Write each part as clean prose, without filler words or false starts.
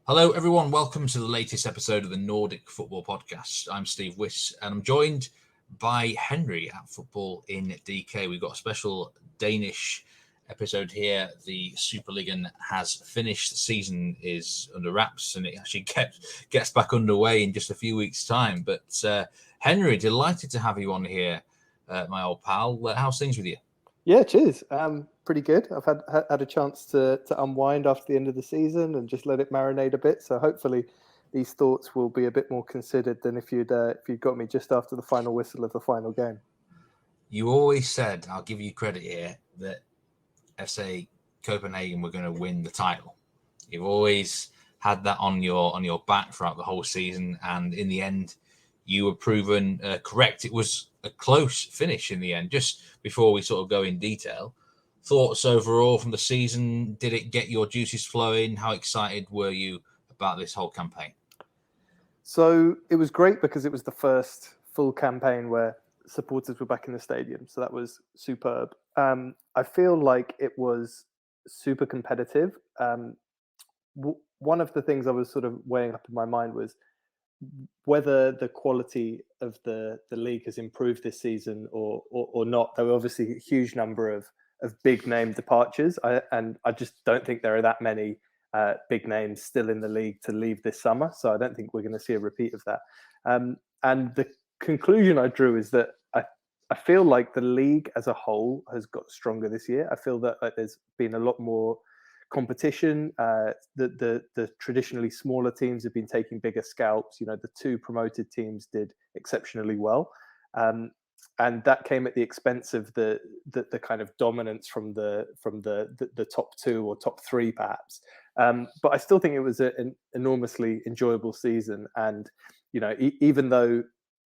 Hello, everyone. Welcome to the latest episode of the Nordic Football Podcast. I'm Steve Wiss, and I'm joined by Henry at Football in DK. We've got a special Danish episode here. The Superliga has finished. The season is under wraps, and it actually gets back underway in just a few weeks' time. But Henry, delighted to have you on here, my old pal. How's things with you? Yeah, cheers. Pretty good. I've had a chance to unwind after the end of the season and just let it marinate a bit. So hopefully, these thoughts will be a bit more considered than if you'd got me just after the final whistle of the final game. You always said, I'll give you credit here, that FC Copenhagen were going to win the title. You've always had that on your back throughout the whole season, and in the end, you were proven correct. It was a close finish in the end. Just before we sort of go in detail, thoughts overall from the season? Did it get your juices flowing? How excited were you about this whole campaign? So it was great because it was the first full campaign where supporters were back in the stadium. So that was superb. I feel like it was super competitive. One of the things I was sort of weighing up in my mind was whether the quality of the league has improved this season or not. There were obviously a huge number of big name departures, and I just don't think there are that many big names still in the league to leave this summer. So I don't think we're going to see a repeat of that. And the conclusion I drew is that I feel like the league as a whole has got stronger this year. I feel that there's been a lot more competition. The traditionally smaller teams have been taking bigger scalps. You know, the two promoted teams did exceptionally well, and that came at the expense of the kind of dominance from the top two or top three, perhaps. But I still think it was an enormously enjoyable season, and you know, even though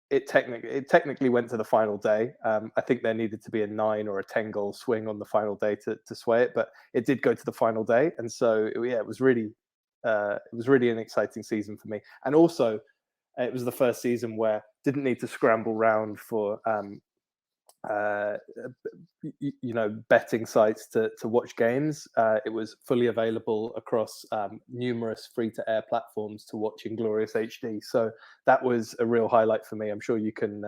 it technically went to the final day. I think there needed to be a 9 or a 10 goal swing on the final day to sway it, but it did go to the final day, and so it was really an exciting season for me. And also, it was the first season where didn't need to scramble round for betting sites to watch games. It was fully available across numerous free-to-air platforms to watch in glorious HD. So that was a real highlight for me. I'm sure you can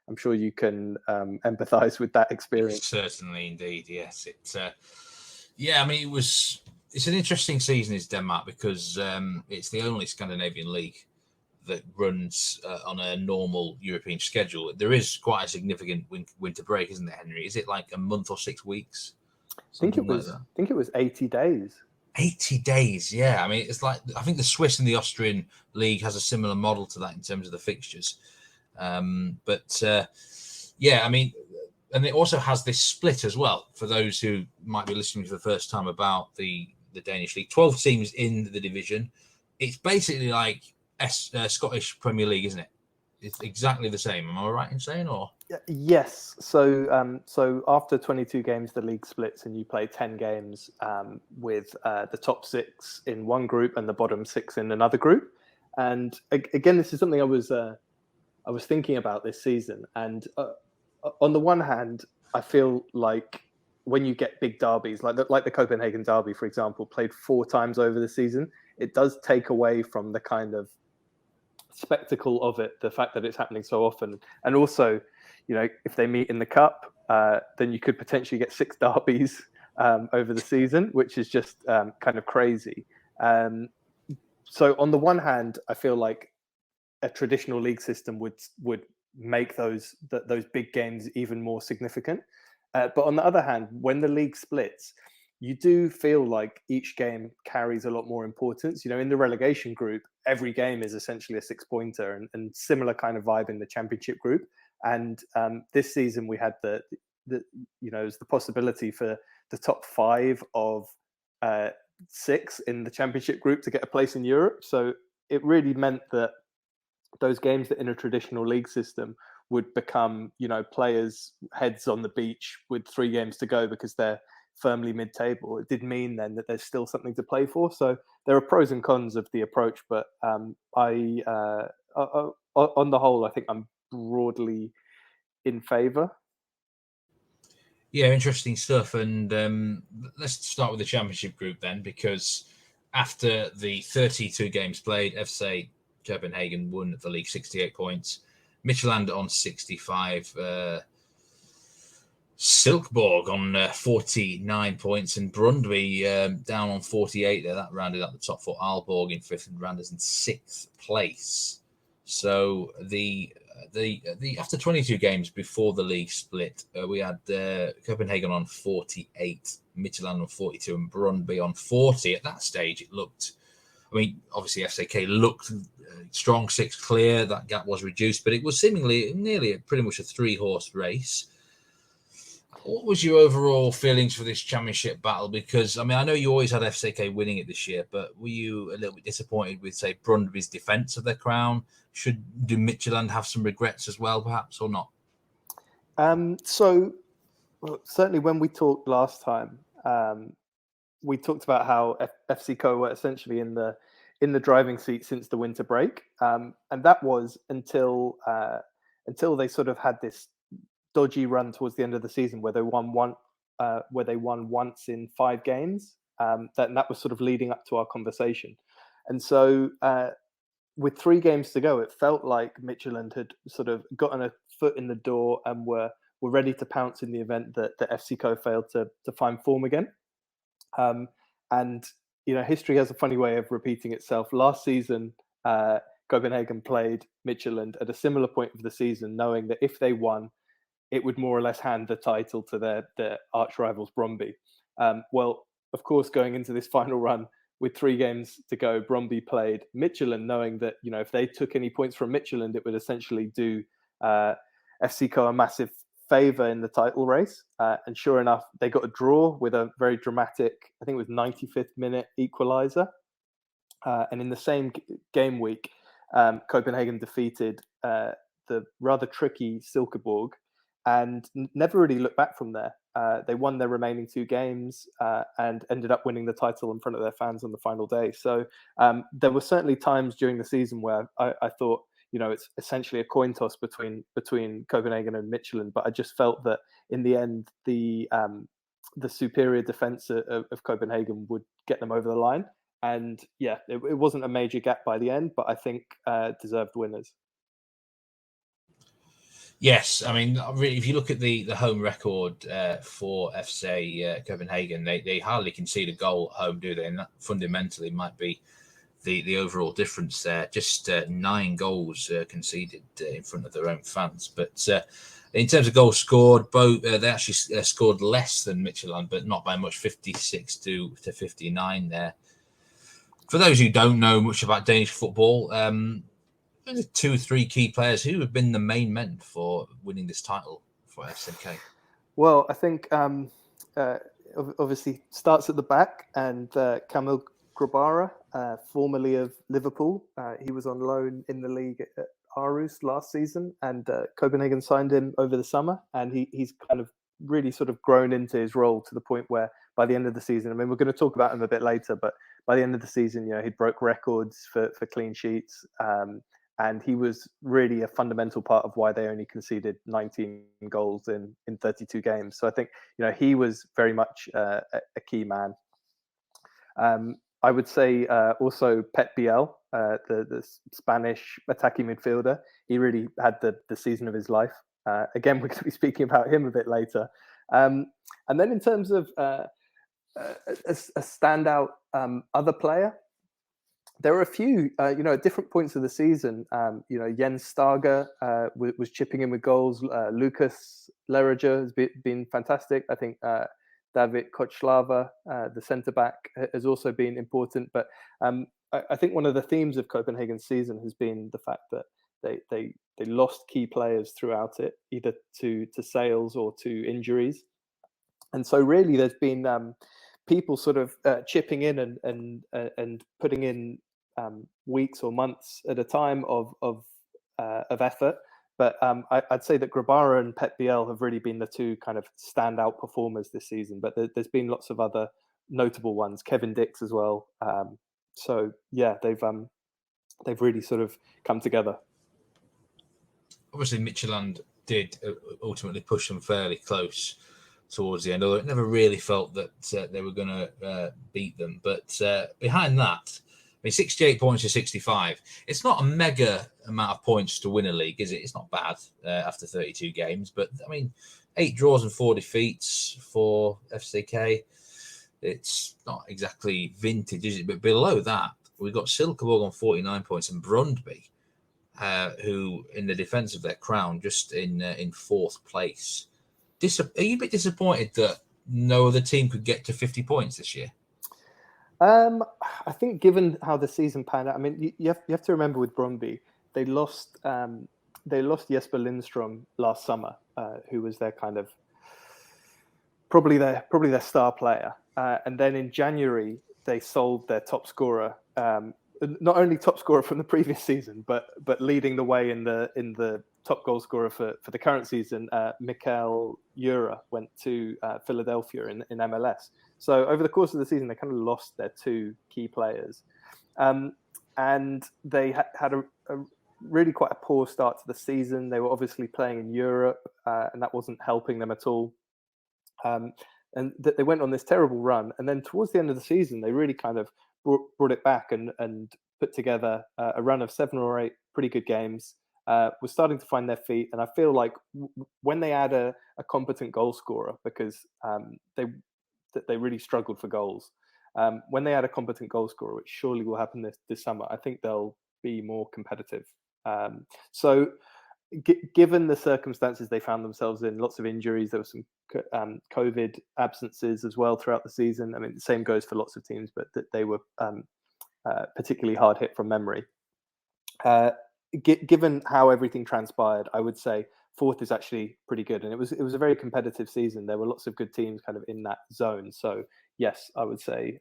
empathise with that experience. Certainly, indeed, yes. I mean, it's an interesting season in Denmark because it's the only Scandinavian league that runs on a normal European schedule. There is quite a significant winter break, isn't there, Henry? Is it like a month or 6 weeks? I think it was 80 days. 80 days, yeah. I mean, it's like, I think the Swiss and the Austrian league has a similar model to that in terms of the fixtures. I mean, and it also has this split as well, for those who might be listening for the first time about the Danish league. 12 teams in the division. It's basically like Scottish Premier League, isn't it? It's exactly the same. Am I right in saying? Or yes. So after 22 games, the league splits, and you play 10 games with the top 6 in one group and the bottom 6 in another group. And again, this is something I was thinking about this season. And on the one hand, I feel like when you get big derbies, like the Copenhagen derby, for example, played 4 times over the season, it does take away from the kind of spectacle of it, the fact that it's happening so often. And also, you know, if they meet in the cup, then you could potentially get 6 derbies over the season, which is just kind of crazy. So on the one hand, I feel like a traditional league system would make those big games even more significant. But on the other hand, when the league splits, you do feel like each game carries a lot more importance. You know, in the relegation group, every game is essentially a 6-pointer, and similar kind of vibe in the championship group. And this season we had the the possibility for the top 5 of 6 in the championship group to get a place in Europe. So it really meant that those games that in a traditional league system would become, you know, players' heads on the beach with 3 games to go because they're firmly mid-table. It did mean then that there's still something to play for. So there are pros and cons of the approach, but on the whole, I think I'm broadly in favour. Yeah, interesting stuff. And let's start with the championship group then, because after the 32 games played, FC Copenhagen won the league 68 points. Midtjylland on 65. Silkeborg on 49 points, and Brøndby down on 48 there. That rounded up the top four. Aalborg in fifth and Randers in sixth place. So the after 22 games before the league split, we had Copenhagen on 48, Midtjylland on 42, and Brøndby on 40. At that stage, it looked, I mean, obviously FCK looked strong, six clear. That gap was reduced, but it was seemingly nearly pretty much a three-horse race. What was your overall feelings for this championship battle? Because, I mean, I know you always had FCK winning it this year, but were you a little bit disappointed with, say, Brøndby's defence of their crown? Do Midtjylland have some regrets as well, perhaps, or not? So, certainly when we talked last time, we talked about how FCK were essentially in the driving seat since the winter break, and that was until they sort of had this dodgy run towards the end of the season where they won once in 5 games. That was sort of leading up to our conversation, and so with 3 games to go, it felt like Midtjylland had sort of gotten a foot in the door and were ready to pounce in the event that FCK failed to find form again. And history has a funny way of repeating itself. Last season, Copenhagen played Midtjylland at a similar point of the season, knowing that if they won, it would more or less hand the title to their arch rivals Brøndby. Well, of course, going into this final run with 3 games to go, Brøndby played Midtjylland, knowing that if they took any points from Midtjylland, it would essentially do FCK a massive favour in the title race. And sure enough, they got a draw with a very dramatic, I think it was 95th minute equaliser. And in the same game week, Copenhagen defeated the rather tricky Silkeborg and never really looked back from there. They won their remaining 2 games and ended up winning the title in front of their fans on the final day. So there were certainly times during the season where I thought, it's essentially a coin toss between Copenhagen and Midtjylland. But I just felt that in the end, the superior defence of Copenhagen would get them over the line. And yeah, it wasn't a major gap by the end, but I think deserved winners. Yes, I mean, really, if you look at the home record for FC Copenhagen, they hardly concede a goal at home, do they? And that fundamentally might be the overall difference there. Just 9 goals conceded in front of their own fans. But in terms of goals scored, both they actually scored less than Midtjylland, but not by much, 56 to 59 there. For those who don't know much about Danish football, the 2 or 3 key players who have been the main men for winning this title for FCK. Well, I think obviously starts at the back, and Kamil Grabara, formerly of Liverpool, he was on loan in the league at Aarhus last season, and Copenhagen signed him over the summer, and he's kind of really sort of grown into his role to the point where by the end of the season, I mean, we're going to talk about him a bit later, but by the end of the season, he broke records for clean sheets. And he was really a fundamental part of why they only conceded 19 goals in 32 games. So I think, he was very much a key man. I would say also Pep Biel, the Spanish attacking midfielder. He really had the season of his life. Again, we're going to be speaking about him a bit later. And then in terms of a standout other player, there were a few, at different points of the season. Jens Stager was chipping in with goals. Lucas Lerager has been fantastic. I think David Kochlava, the centre back, has also been important. But I think one of the themes of Copenhagen's season has been the fact that they lost key players throughout it, either to sales or to injuries. And so really, there's been people sort of chipping in and putting in weeks or months at a time of effort. But I'd say that Grabara and Pep Biel have really been the 2 kind of standout performers this season. But there's been lots of other notable ones, Kevin Dix as well. So yeah, they've really sort of come together. Obviously, Midtjylland did ultimately push them fairly close. towards the end, although it never really felt that they were going to beat them. But behind that, I mean, 68 points to 65. It's not a mega amount of points to win a league, is it? It's not bad after 32 games. But, I mean, 8 draws and 4 defeats for FCK. It's not exactly vintage, is it? But below that, we've got Silkeborg on 49 points and Brøndby, who, in the defence of their crown, just in 4th place. Are you a bit disappointed that no other team could get to 50 points this year? I think given how the season panned out, I mean, you have to remember with Brøndby, they lost Jesper Lindstrom last summer, who was their kind of probably their star player, and then in January they sold their top scorer, not only top scorer from the previous season, but leading the way in the top goal scorer for the current season. Mikael Jura went to Philadelphia in MLS. So over the course of the season, they kind of lost their 2 key players, and they had a really quite a poor start to the season. They were obviously playing in Europe, and that wasn't helping them at all. And they went on this terrible run, and then towards the end of the season, they really kind of brought it back and put together a run of 7 or 8 pretty good games. Was starting to find their feet, and I feel like when they add a competent goal scorer, because they really struggled for goals. When they add a competent goal scorer, which surely will happen this summer, I think they'll be more competitive. So, given the circumstances they found themselves in, lots of injuries, there were some COVID absences as well throughout the season. I mean, the same goes for lots of teams, but that they were particularly hard hit from memory. Given how everything transpired, I would say 4th is actually pretty good, and it was a very competitive season. There were lots of good teams kind of in that zone. So yes, I would say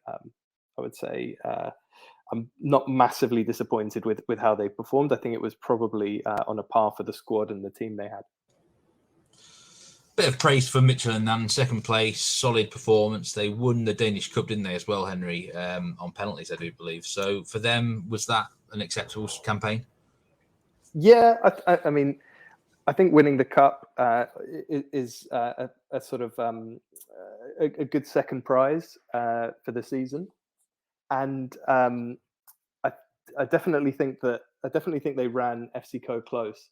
I'm not massively disappointed with how they performed. I think it was probably on a par for the squad and the team they had. Bit of praise for Mitchell and Nan, 2nd place, solid performance. They won the Danish Cup, didn't they, as well, Henry, on penalties, I do believe. So for them, was that an acceptable campaign? Yeah, I mean, I think winning the cup is a sort of a good second prize for the season, and I definitely think they ran FCK close.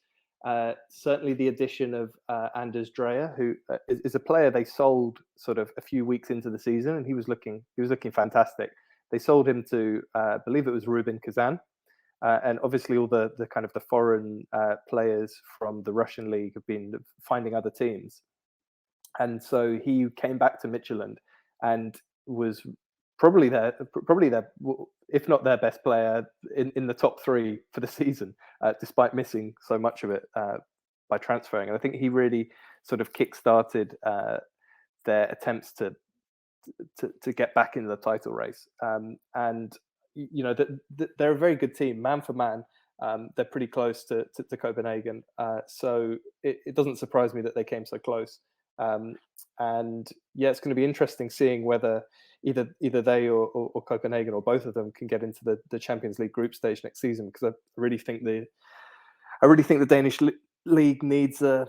Certainly, the addition of Anders Dreyer, who is a player they sold sort of a few weeks into the season, and he was looking fantastic. They sold him to, I believe it was Rubin Kazan. And obviously, all the kind of the foreign players from the Russian league have been finding other teams, and so he came back to Midtjylland and was probably their, if not their best player in the top 3 for the season, despite missing so much of it by transferring. And I think he really sort of kick-started their attempts to get back into the title race. And you know, they're a very good team, man for man. They're pretty close to Copenhagen, so it doesn't surprise me that they came so close. And yeah, it's going to be interesting seeing whether either they or Copenhagen or both of them can get into the Champions League group stage next season, because I really think the Danish league needs a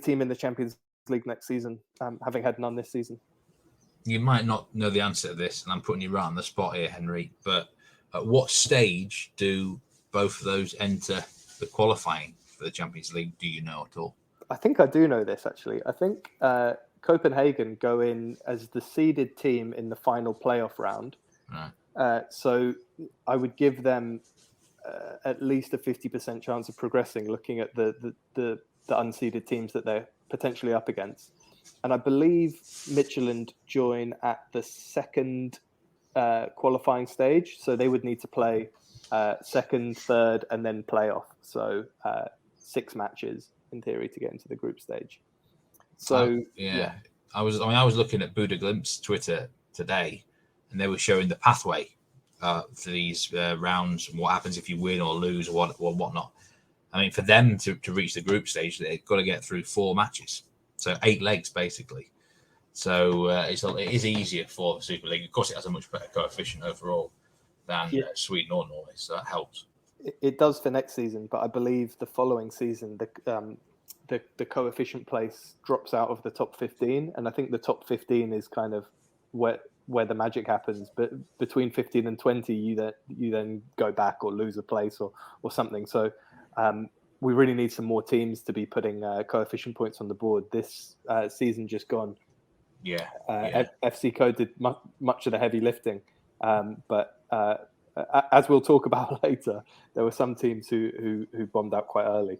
team in the Champions League next season, having had none this season. You might not know the answer to this, and I'm putting you right on the spot here, Henry, but at what stage do both of those enter the qualifying for the Champions League? Do you know at all? I think I do know this, actually. I think Copenhagen go in as the seeded team in the final playoff round. Right. So I would give them at least a 50% chance of progressing, looking at the unseeded teams that they're potentially up against. And I believe Midtjylland join at the 2nd qualifying stage, so they would need to play 2nd, 3rd, and then playoff. So 6 matches in theory to get into the group stage. So yeah. I was looking at Buda Glimt's Twitter today, and they were showing the pathway for these rounds and what happens if you win or lose or whatnot. I mean, for them to reach the group stage, they've got to get through 4 matches, so 8 legs basically. So it is easier for the Super League. Of course, it has a much better coefficient overall than Sweden or Norway, so that helps. It does for next season, but I believe the following season, the coefficient place drops out of the top 15, and I think the top 15 is kind of where the magic happens. But between 15 and 20, you then go back or lose a place or something. So we really need some more teams to be putting coefficient points on the board. This season just gone, FC Code did much of the heavy lifting, but as we'll talk about later, there were some teams who bombed out quite early.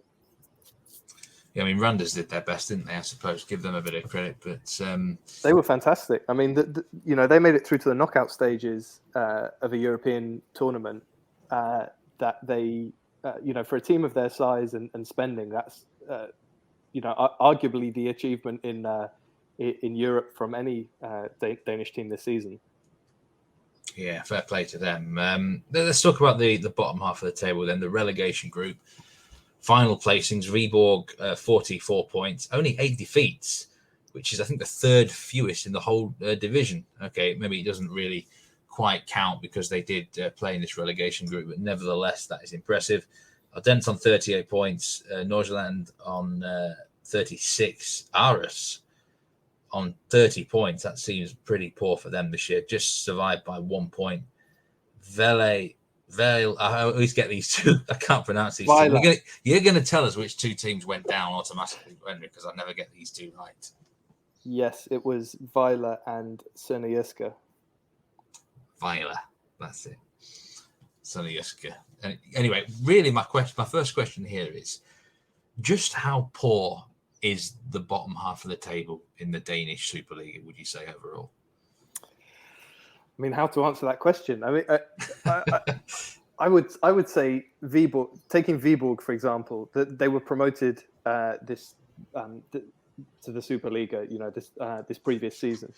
Yeah, I mean, Randers did their best, didn't they? I suppose, give them a bit of credit, but they were fantastic. I mean, they made it through to the knockout stages of a European tournament. That they, for a team of their size and spending, that's arguably the achievement in Europe from any Danish team this season. Yeah, fair play to them. Let's talk about the bottom half of the table then, the relegation group. Final placings, Viborg, 44 points, only 8 defeats, which is, I think, the third fewest in the whole division. Okay, maybe it doesn't really quite count because they did play in this relegation group, but nevertheless, that is impressive. Odense on 38 points, Nordsjælland on 36, Aarhus on 30 points. That seems pretty poor for them this year. Just survived by 1 point. Vale, I always get these two. I can't pronounce these two. You're going to tell us which two teams went down automatically, because I never get these two right. Yes, it was Vejle and Sønderjyske. Vejle, that's it. Sønderjyske. Anyway, really, my first question here is just how poor is the bottom half of the table in the Danish Superliga, would you say, overall? I mean, how to answer that question? I mean, I would say Viborg. Taking Viborg, for example, that they were promoted to the Superliga, this previous season,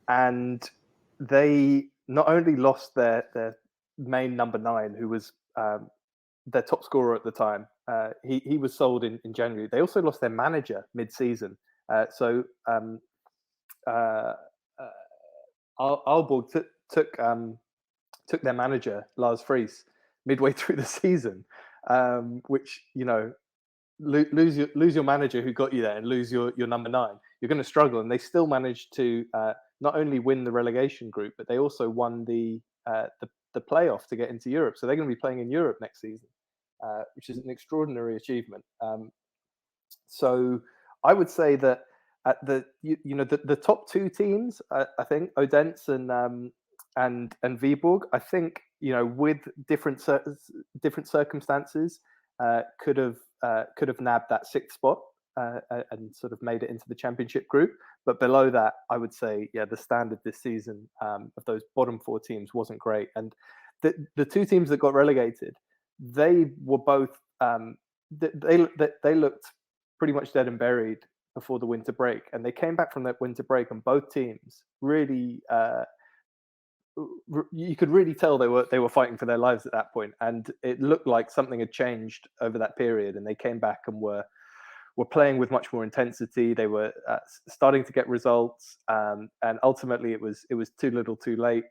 and they not only lost their main number 9, who was their top scorer at the time. He was sold in January. They also lost their manager mid-season. So Aalborg took their manager Lars Friis midway through the season, which lose your manager who got you there and lose your number 9. You're going to struggle. And they still managed to not only win the relegation group, but they also won the playoff to get into Europe. So they're going to be playing in Europe next season, which is an extraordinary achievement. So I would say that at the top 2 teams, I think Odense and Viborg, I think with different circumstances, could have nabbed that 6th spot and sort of made it into the championship group. But below that, I would say, the standard this season of those bottom 4 teams wasn't great. And the 2 teams that got relegated, they were both they looked pretty much dead and buried before the winter break, and they came back from that winter break, and both teams really you could really tell they were fighting for their lives at that point, and it looked like something had changed over that period, and they came back and were playing with much more intensity. They were starting to get results, and ultimately it was too little too late,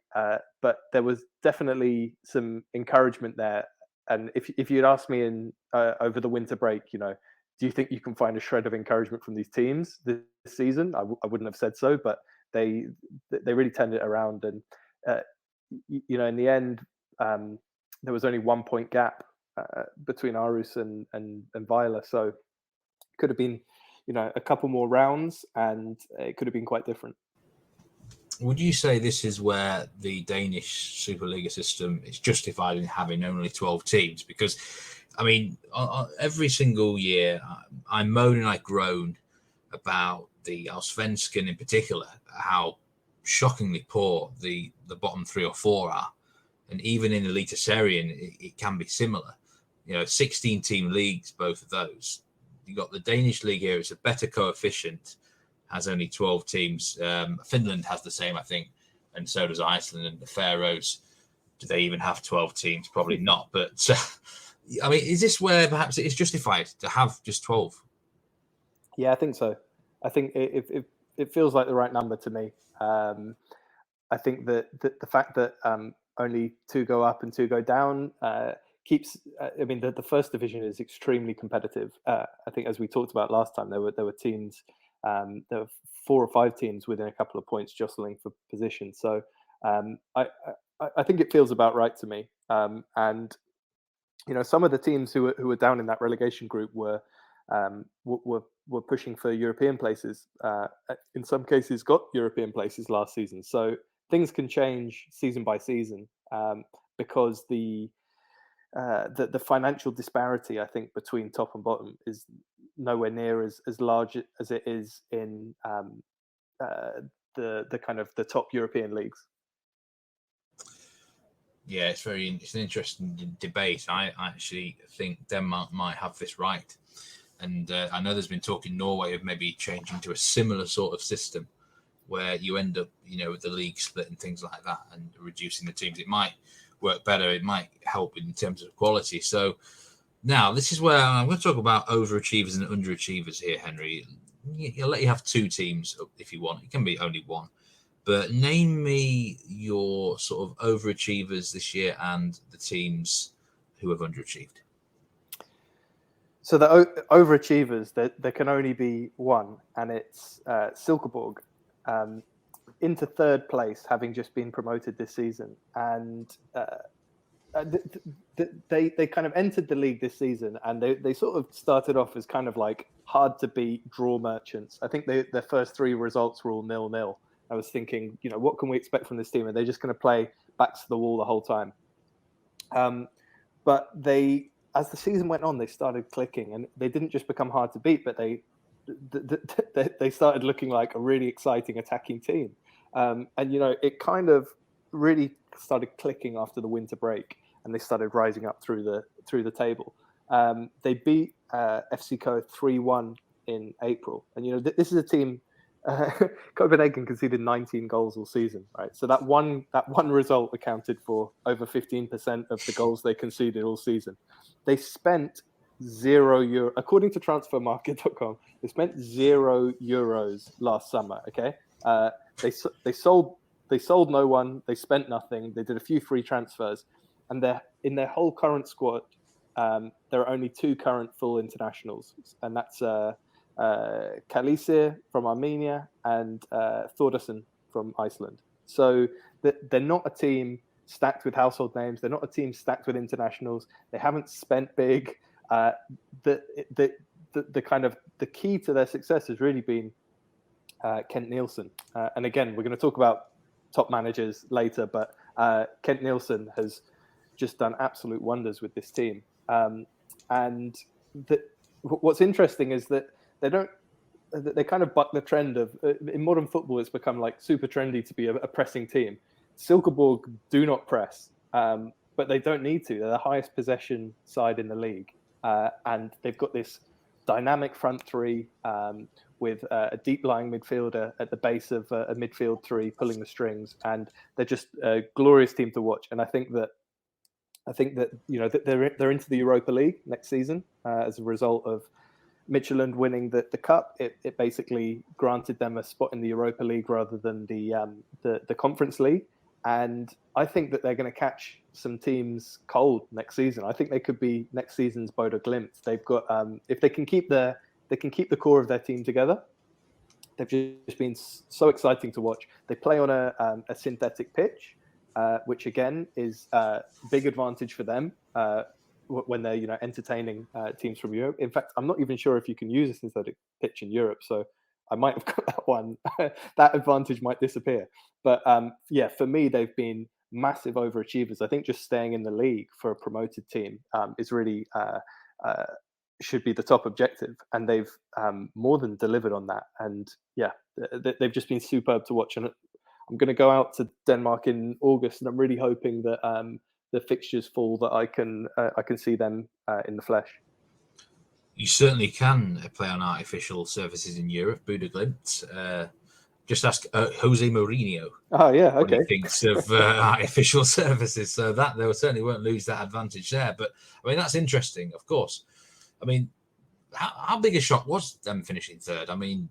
but there was definitely some encouragement there. And if you'd asked me over the winter break, do you think you can find a shred of encouragement from these teams this season? I wouldn't have said so, but they really turned it around. And in the end, there was only 1 point gap between Aarhus and Vejle, so it could have been a couple more rounds, and it could have been quite different. Would you say this is where the Danish Superliga system is justified in having only 12 teams? Because, I mean, every single year, I moan and I groan about the Allsvenskan in particular, how shockingly poor the bottom 3 or 4 are. And even in Itinerary, it can be similar. 16-team leagues, both of those. You've got the Danish league here. It's a better coefficient, has only 12 teams. Finland has the same, I think, and so does Iceland and the Faroes. Do they even have 12 teams? Probably not. But, I mean, is this where perhaps it is justified to have just 12? Yeah, I think so. I think it feels like the right number to me. I think that the fact that only 2 go up and 2 go down keeps. I mean, the first division is extremely competitive. I think, as we talked about last time, there were teams. There were 4 or 5 teams within a couple of points jostling for position. So I think it feels about right to me. And some of the teams who were down in that relegation group were pushing for European places. In some cases, got European places last season. So things can change season by season because the financial disparity, I think, between top and bottom is nowhere near as large as it is in the kind of the top European leagues. Yeah, it's an interesting debate. I actually think Denmark might have this right. And I know there's been talk in Norway of maybe changing to a similar sort of system where you end up, with the league split and things like that and reducing the teams. It might work better. It might help in terms of quality. So now this is where I'm going to talk about overachievers and underachievers here, Henry. I'll let you have 2 teams if you want. It can be only one. But name me your sort of overachievers this year and the teams who have underachieved. So the overachievers, there can only be one, and it's Silkeborg, into 3rd place, having just been promoted this season. And they kind of entered the league this season, and they sort of started off as kind of like hard to beat draw merchants. I think their first 3 results were all 0-0. I was thinking, what can we expect from this team? Are they just going to play backs to the wall the whole time? But as the season went on, they started clicking, and they didn't just become hard to beat, but they started looking like a really exciting attacking team. And it kind of really started clicking after the winter break, and they started rising up through the table. They beat FCK 3-1 in April, and this is a team. Copenhagen conceded 19 goals all season, right? So that one result accounted for over 15% of the goals they conceded all season. They spent €0, according to transfermarket.com. They spent €0 last summer. Okay, they sold no one. They spent nothing. They did a few free transfers, and in their whole current squad, there are only 2 current full internationals, and that's Kalisir from Armenia and Thordarson from Iceland. So they're not a team stacked with household names. They're not a team stacked with internationals. They haven't spent big. The kind of the key to their success has really been Kent Nielsen. And again, we're going to talk about top managers later, but Kent Nielsen has just done absolute wonders with this team. And what's interesting is that they kind of buck the trend of in modern football. It's become like super trendy to be a pressing team. Silkeborg do not press, but they don't need to. They're the highest possession side in the league, and they've got this dynamic front 3 with a deep lying midfielder at the base of a midfield 3 pulling the strings, and they're just a glorious team to watch. And I think that that they're into the Europa League next season as a result of Midtjylland winning the cup. It basically granted them a spot in the Europa League rather than the Conference League, and I think that they're going to catch some teams cold next season. I think they could be next season's Bodo Glimt. They've got if they can keep the core of their team together. They've just been so exciting to watch. They play on a synthetic pitch, which again is a big advantage for them. When they're entertaining teams from Europe. In fact, I'm not even sure if you can use a synthetic pitch in Europe, so I might have got that one. That advantage might disappear. But for me, they've been massive overachievers. I think just staying in the league for a promoted team is really should be the top objective, and they've more than delivered on that. And they've just been superb to watch. And I'm going to go out to Denmark in August, and I'm really hoping that the fixtures fall that I can see them in the flesh. You certainly can play on artificial surfaces in Europe. Bodo Glimt. Just ask Jose Mourinho. Oh yeah, okay. What he thinks of artificial surfaces, so that they certainly won't lose that advantage there. But I mean, that's interesting, of course. I mean, how big a shock was them finishing 3rd? I mean,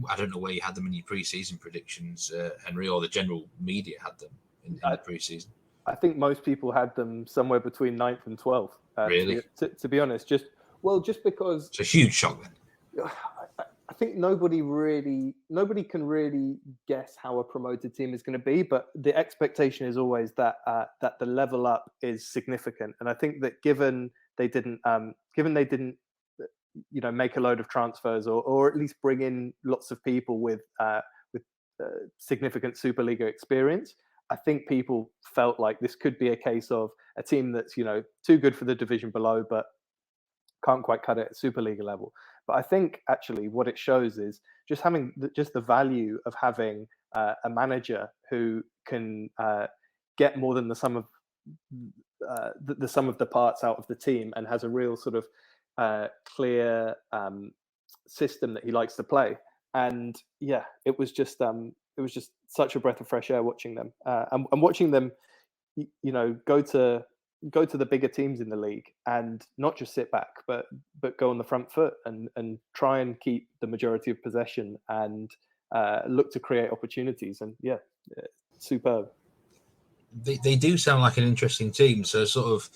I don't know where you had them in your pre-season predictions, Henry, or the general media had them in the pre-season. I think most people had them somewhere between 9th and 12th. Really? To be honest, just because It's a huge shock then. I think nobody can really guess how a promoted team is going to be, but the expectation is always that that the level up is significant. And I think that given they didn't make a load of transfers or at least bring in lots of people with significant Superliga experience, I think people felt like this could be a case of a team that's too good for the division below, but can't quite cut it at Superliga level. But I think actually what it shows is just having the value of having a manager who can get more than the sum of the sum of the parts out of the team, and has a real sort of clear system that he likes to play. And yeah, it was just such a breath of fresh air watching them, and watching them, go to the bigger teams in the league and not just sit back, but go on the front foot and try and keep the majority of possession and look to create opportunities. And yeah, superb. They do sound like an interesting team. So sort of,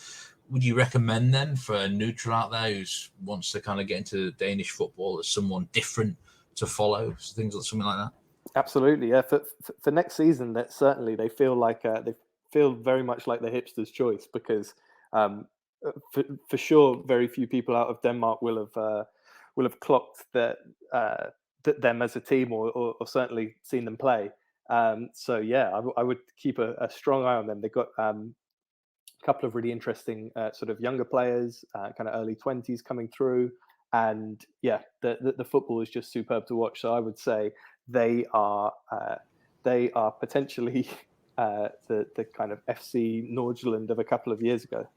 would you recommend them for a neutral out there who wants to kind of get into Danish football as someone different to follow, things like something like that? Absolutely, yeah. For next season, that certainly they feel like they feel very much like the hipster's choice, because for sure, very few people out of Denmark will have clocked that them as a team, or certainly seen them play. So yeah, I would keep a strong eye on them. They've got a couple of really interesting sort of younger players, kind of early 20s coming through, and yeah, the football is just superb to watch. So I would say they are potentially the kind of FC Nordjylland of a couple of years ago.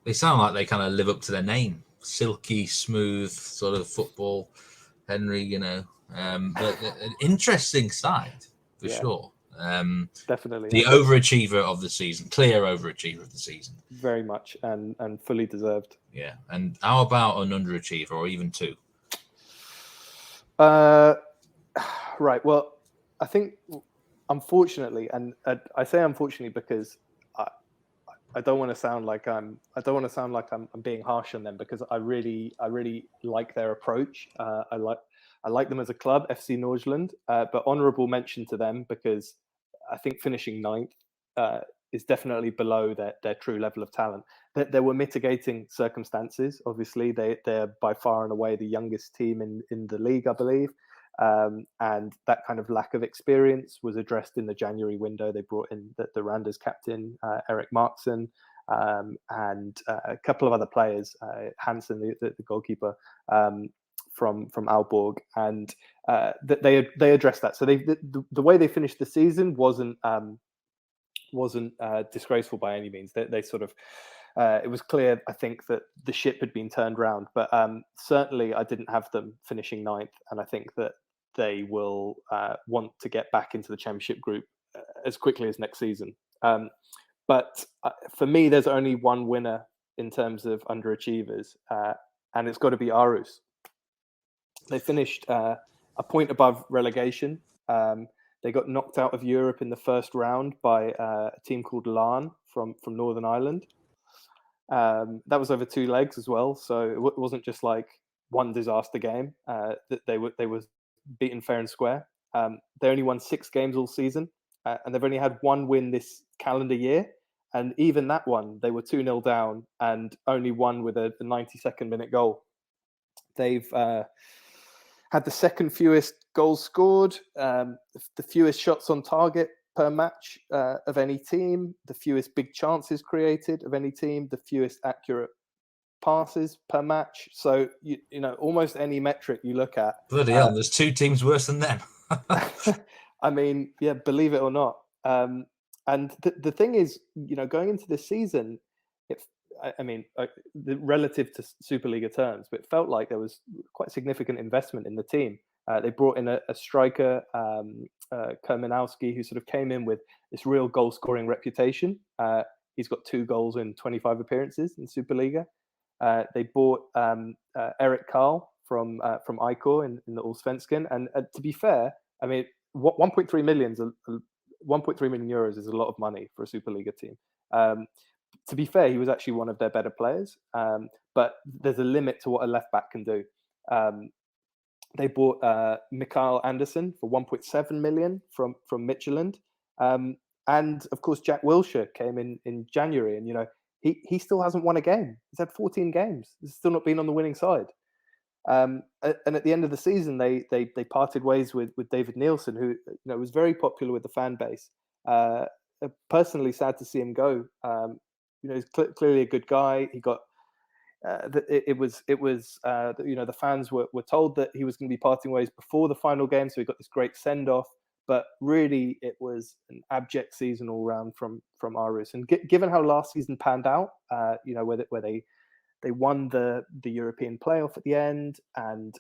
They sound like they kind of live up to their name. Silky, smooth sort of football. Henry, but an interesting side for sure. Definitely. The overachiever of the season, clear overachiever of the season. Very much, and fully deserved. Yeah. And how about an underachiever, or even two? Right. Well, I think, unfortunately, and I say unfortunately because I don't want to sound like I'm being harsh on them, because I really like their approach. I like them as a club, FC Nordjylland, but honourable mention to them, because I think finishing 9th is definitely below their true level of talent. There were mitigating circumstances. Obviously, they're by far and away the youngest team in the league, I believe. And that kind of lack of experience was addressed in the January window. They brought in the Randers captain, Erik Marksen, and a couple of other players, Hansen, the goalkeeper, from Aalborg, and they addressed that. So the way they finished the season wasn't disgraceful by any means. They sort of, it was clear, I think, that the ship had been turned around, but certainly I didn't have them finishing 9th, and I think that they will want to get back into the Championship group as quickly as next season. But for me, there's only one winner in terms of underachievers, and it's got to be Aarhus. They finished a point above relegation. They got knocked out of Europe in the first round by a team called Larn from Northern Ireland. That was over 2 legs as well, so it wasn't just like one disaster game. That they were beaten fair and square. They only won 6 games all season, and they've only had 1 win this calendar year. And even that one, they were 2-0 down and only won with a 92nd minute goal. They've had the second fewest goals scored, the fewest shots on target per match of any team, the fewest big chances created of any team, the fewest accurate passes per match. So almost any metric you look at, bloody hell, there's 2 teams worse than them. I mean, yeah, believe it or not. And the thing is, going into this season, relative to Superliga terms, but it felt like there was quite significant investment in the team. They brought in a striker, Kermanowski, who sort of came in with this real goal-scoring reputation. He's got 2 goals in 25 appearances in Superliga. They bought Erik Karl from IKOR in the Allsvenskan, and to be fair, I mean, 1.3 million is 1.3 million euros is a lot of money for a Superliga team. To be fair, he was actually one of their better players, but there's a limit to what a left back can do. They bought Mikael Anderson for 1.7 million from Midtjylland, and of course Jack Wilshere came in January, and he still hasn't won a game. He's had 14 games. He's still not been on the winning side. And at the end of the season, they parted ways with David Nielsen, who was very popular with the fan base. Personally, sad to see him go. He's clearly a good guy. He got the fans were told that he was going to be parting ways before the final game, so he got this great send off. But really, it was an abject season all round from Aarhus. And given how last season panned out, where they won the European playoff at the end and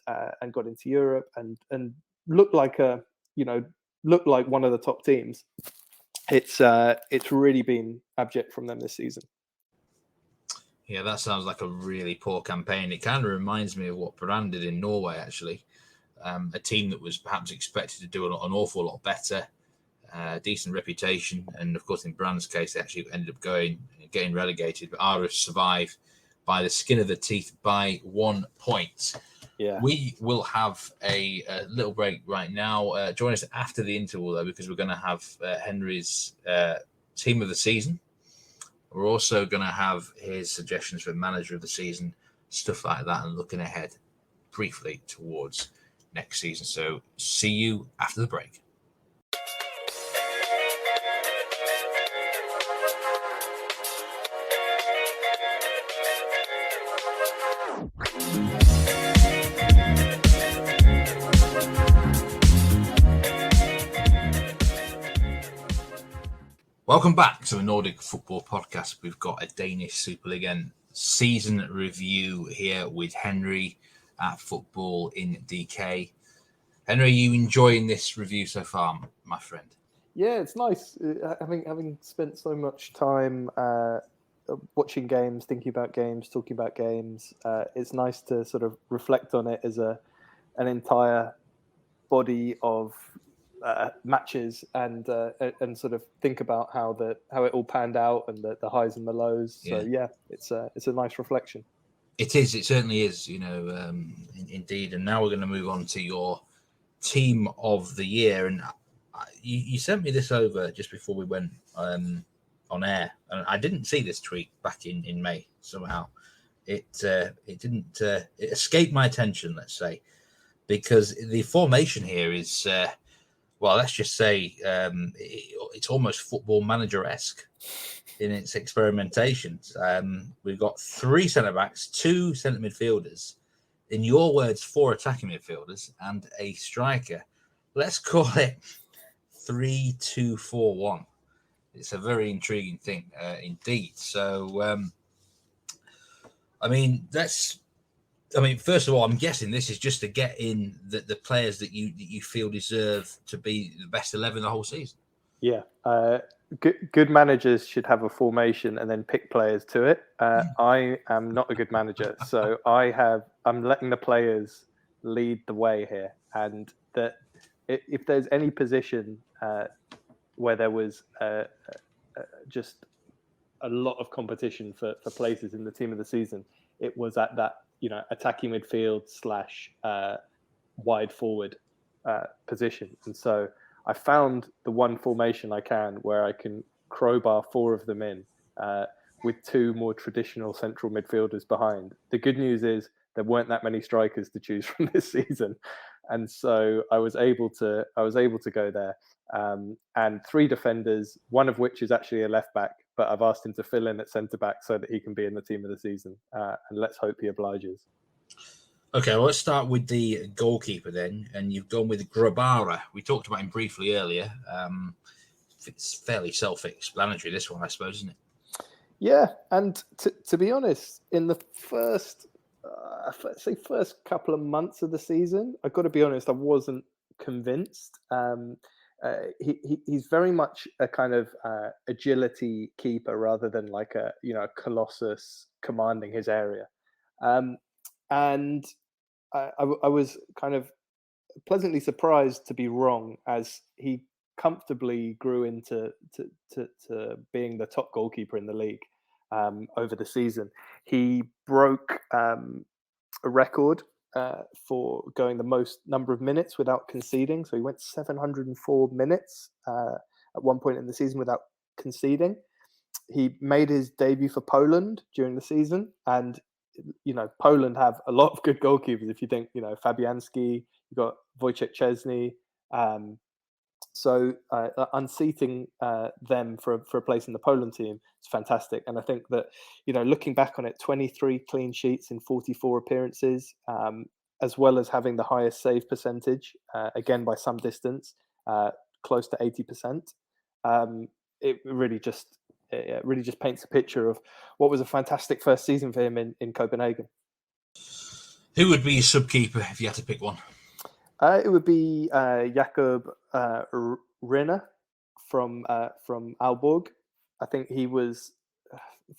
got into Europe and looked like one of the top teams. It's really been abject from them this season. Yeah, that sounds like a really poor campaign. It kind of reminds me of what Brann did in Norway, actually. A team that was perhaps expected to do an awful lot better, decent reputation. And of course, in Brann's case, they actually ended up getting relegated. But Aarhus survived by the skin of the teeth by 1 point. Yeah. We will have a little break right now. Join us after the interval, though, because we're going to have Henry's team of the season. We're also going to have his suggestions for manager of the season, stuff like that, and looking ahead briefly towards next season. So see you after the break. Welcome back to the Nordic Football Podcast. We've got a Danish Superliga season review here with Henry at Football in DK. Henry, are you enjoying this review so far, my friend? Yeah, it's nice. Having spent so much time watching games, thinking about games, talking about games, it's nice to sort of reflect on it as an entire body of matches and sort of think about how it all panned out and the highs and the lows. So yeah, it's a nice reflection. It is. It certainly is. Indeed. And now we're going to move on to your team of the year. And you sent me this over just before we went on air, and I didn't see this tweet back in May. Somehow, it escaped my attention. Let's say, because the formation here is. Well, let's just say it's almost Football Manager-esque in its experimentations. We've got 3 centre-backs, 2 centre midfielders, in your words, 4 attacking midfielders, and a striker. Let's call it 3-2-4-1. It's a very intriguing thing indeed. So, first of all, I'm guessing this is just to get in the players that you feel deserve to be the best 11 the whole season. Yeah, good managers should have a formation and then pick players to it. I am not a good manager, so I'm letting the players lead the way here. And that if there's any position where there was just a lot of competition for places in the team of the season, it was at that attacking midfield / wide forward position. And so I found the one formation I can where I can crowbar 4 of them in with 2 more traditional central midfielders behind. The good news is there weren't that many strikers to choose from this season, and so I was able to go there. And 3 defenders, one of which is actually a left back, but I've asked him to fill in at centre back so that he can be in the team of the season. And let's hope he obliges. Okay, well, let's start with the goalkeeper then. And you've gone with Grabara. We talked about him briefly earlier. It's fairly self-explanatory, this one, I suppose, isn't it? Yeah, and to be honest, in the first couple of months of the season, I've got to be honest, I wasn't convinced. He's very much a kind of agility keeper rather than like a colossus commanding his area. And I was kind of pleasantly surprised to be wrong, as he comfortably grew into to being the top goalkeeper in the league over the season. He broke a record for going the most number of minutes without conceding. So he went 704 minutes at one point in the season without conceding. He made his debut for Poland during the season, and Poland have a lot of good goalkeepers. If you think, Fabianski, you've got Wojciech Szczesny. So unseating them for a place in the Poland team is fantastic. And I think that, looking back on it, 23 clean sheets in 44 appearances, as well as having the highest save percentage, again by some distance, close to 80%. It really just paints a picture of what was a fantastic first season for him in Copenhagen. Who would be your sub-keeper if you had to pick one? It would be Jakob Rinner from Aalborg. I think he was,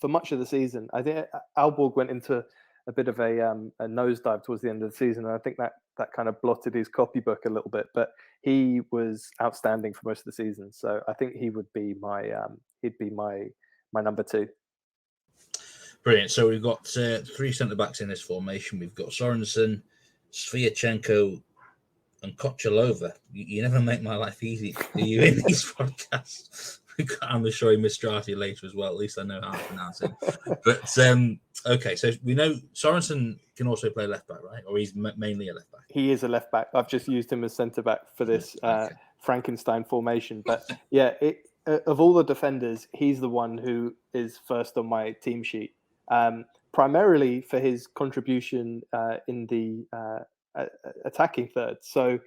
for much of the season, I think Aalborg went into a bit of a nosedive towards the end of the season, and I think that kind of blotted his copybook a little bit. But he was outstanding for most of the season, so I think he would be my number 2. Brilliant. So we've got 3 centre backs in this formation. We've got Sorensen, Sviatchenko, and Kochalova. You never make my life easy, do you, in these podcasts? I'm sure Mistrati later as well. At least I know how to pronounce it. But okay, so we know Sorensen can also play left back, right? Or he's mainly a left back. He is a left back. I've just used him as centre back for this Frankenstein formation. But yeah, of all the defenders, he's the one who is first on my team sheet. Primarily for his contribution in the attacking third. So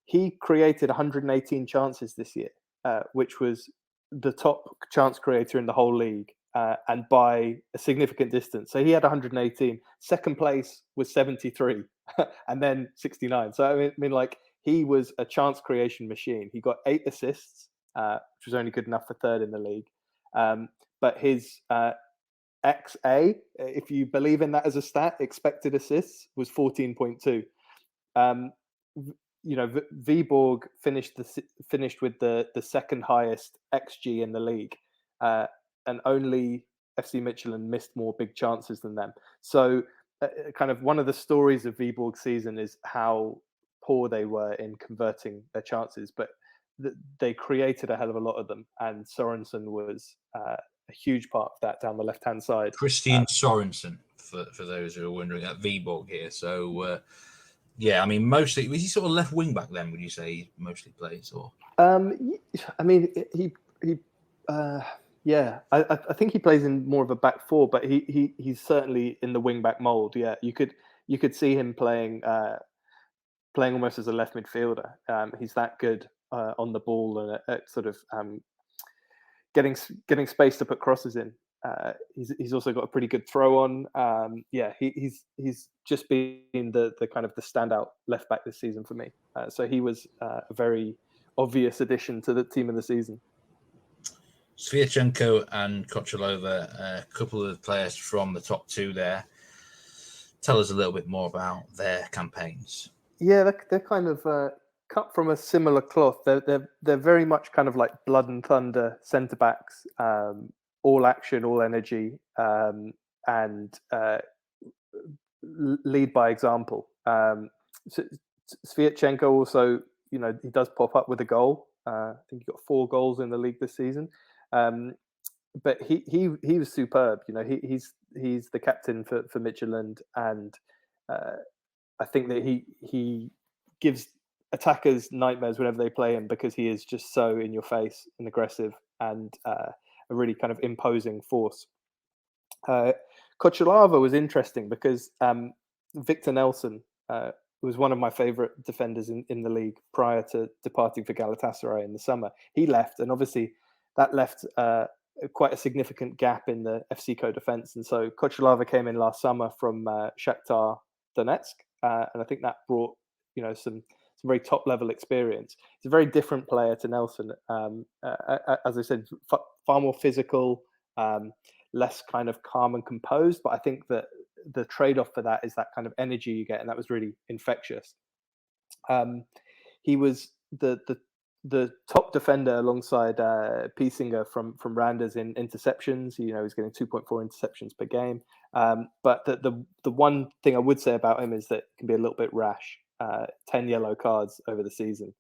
he created 118 chances this year, which was the top chance creator in the whole league, and by a significant distance. So he had 118. Second place was 73, and then 69. So I mean, like, he was a chance creation machine. He got 8 assists, which was only good enough for third in the league. But his XA, if you believe in that as a stat, expected assists, was 14.2. Viborg finished with the second highest XG in the league, and only FC Midtjylland missed more big chances than them. So, kind of one of the stories of Viborg's season is how poor they were in converting their chances, but they created a hell of a lot of them, and Sorensen was a huge part of that down the left-hand side. Christian Sorensen, for those who are wondering, at Viborg here. So, yeah, I mean, mostly, was he sort of left wing back then, would you say he mostly plays? Or I mean, yeah, I think he plays in more of a back 4, but he's certainly in the wing back mold. Yeah, you could see him playing almost as a left midfielder. He's that good on the ball and at sort of getting space to put crosses in. He's also got a pretty good throw on. Yeah, he's just been the kind of the standout left back this season for me. So he was a very obvious addition to the team of the season. Sviatchenko and Kochalova, a couple of players from the top 2 there. Tell us a little bit more about their campaigns. Yeah, they're kind of cut from a similar cloth. They're very much kind of like blood and thunder centre backs. All action, all energy, and lead by example. Sviatchenko also, he does pop up with a goal. I think he got 4 goals in the league this season. But he was superb. He's the captain for Midtjylland, and I think that he gives attackers nightmares whenever they play him, because he is just so in your face and aggressive, and a really kind of imposing force. Kochalava was interesting because Victor Nelson was one of my favorite defenders in the league prior to departing for Galatasaray in the summer. He left, and obviously that left quite a significant gap in the FC co-defense. And so Kochalava came in last summer from Shakhtar Donetsk, and I think that brought some very top level experience. He's a very different player to Nelson. As I said, far more physical, less kind of calm and composed. But I think that the trade-off for that is that kind of energy you get, and that was really infectious. He was the the top defender alongside Piesinger from Randers in interceptions. You know, he's getting 2.4 interceptions per game. But the one thing I would say about him is that he can be a little bit rash. 10 yellow cards over the season.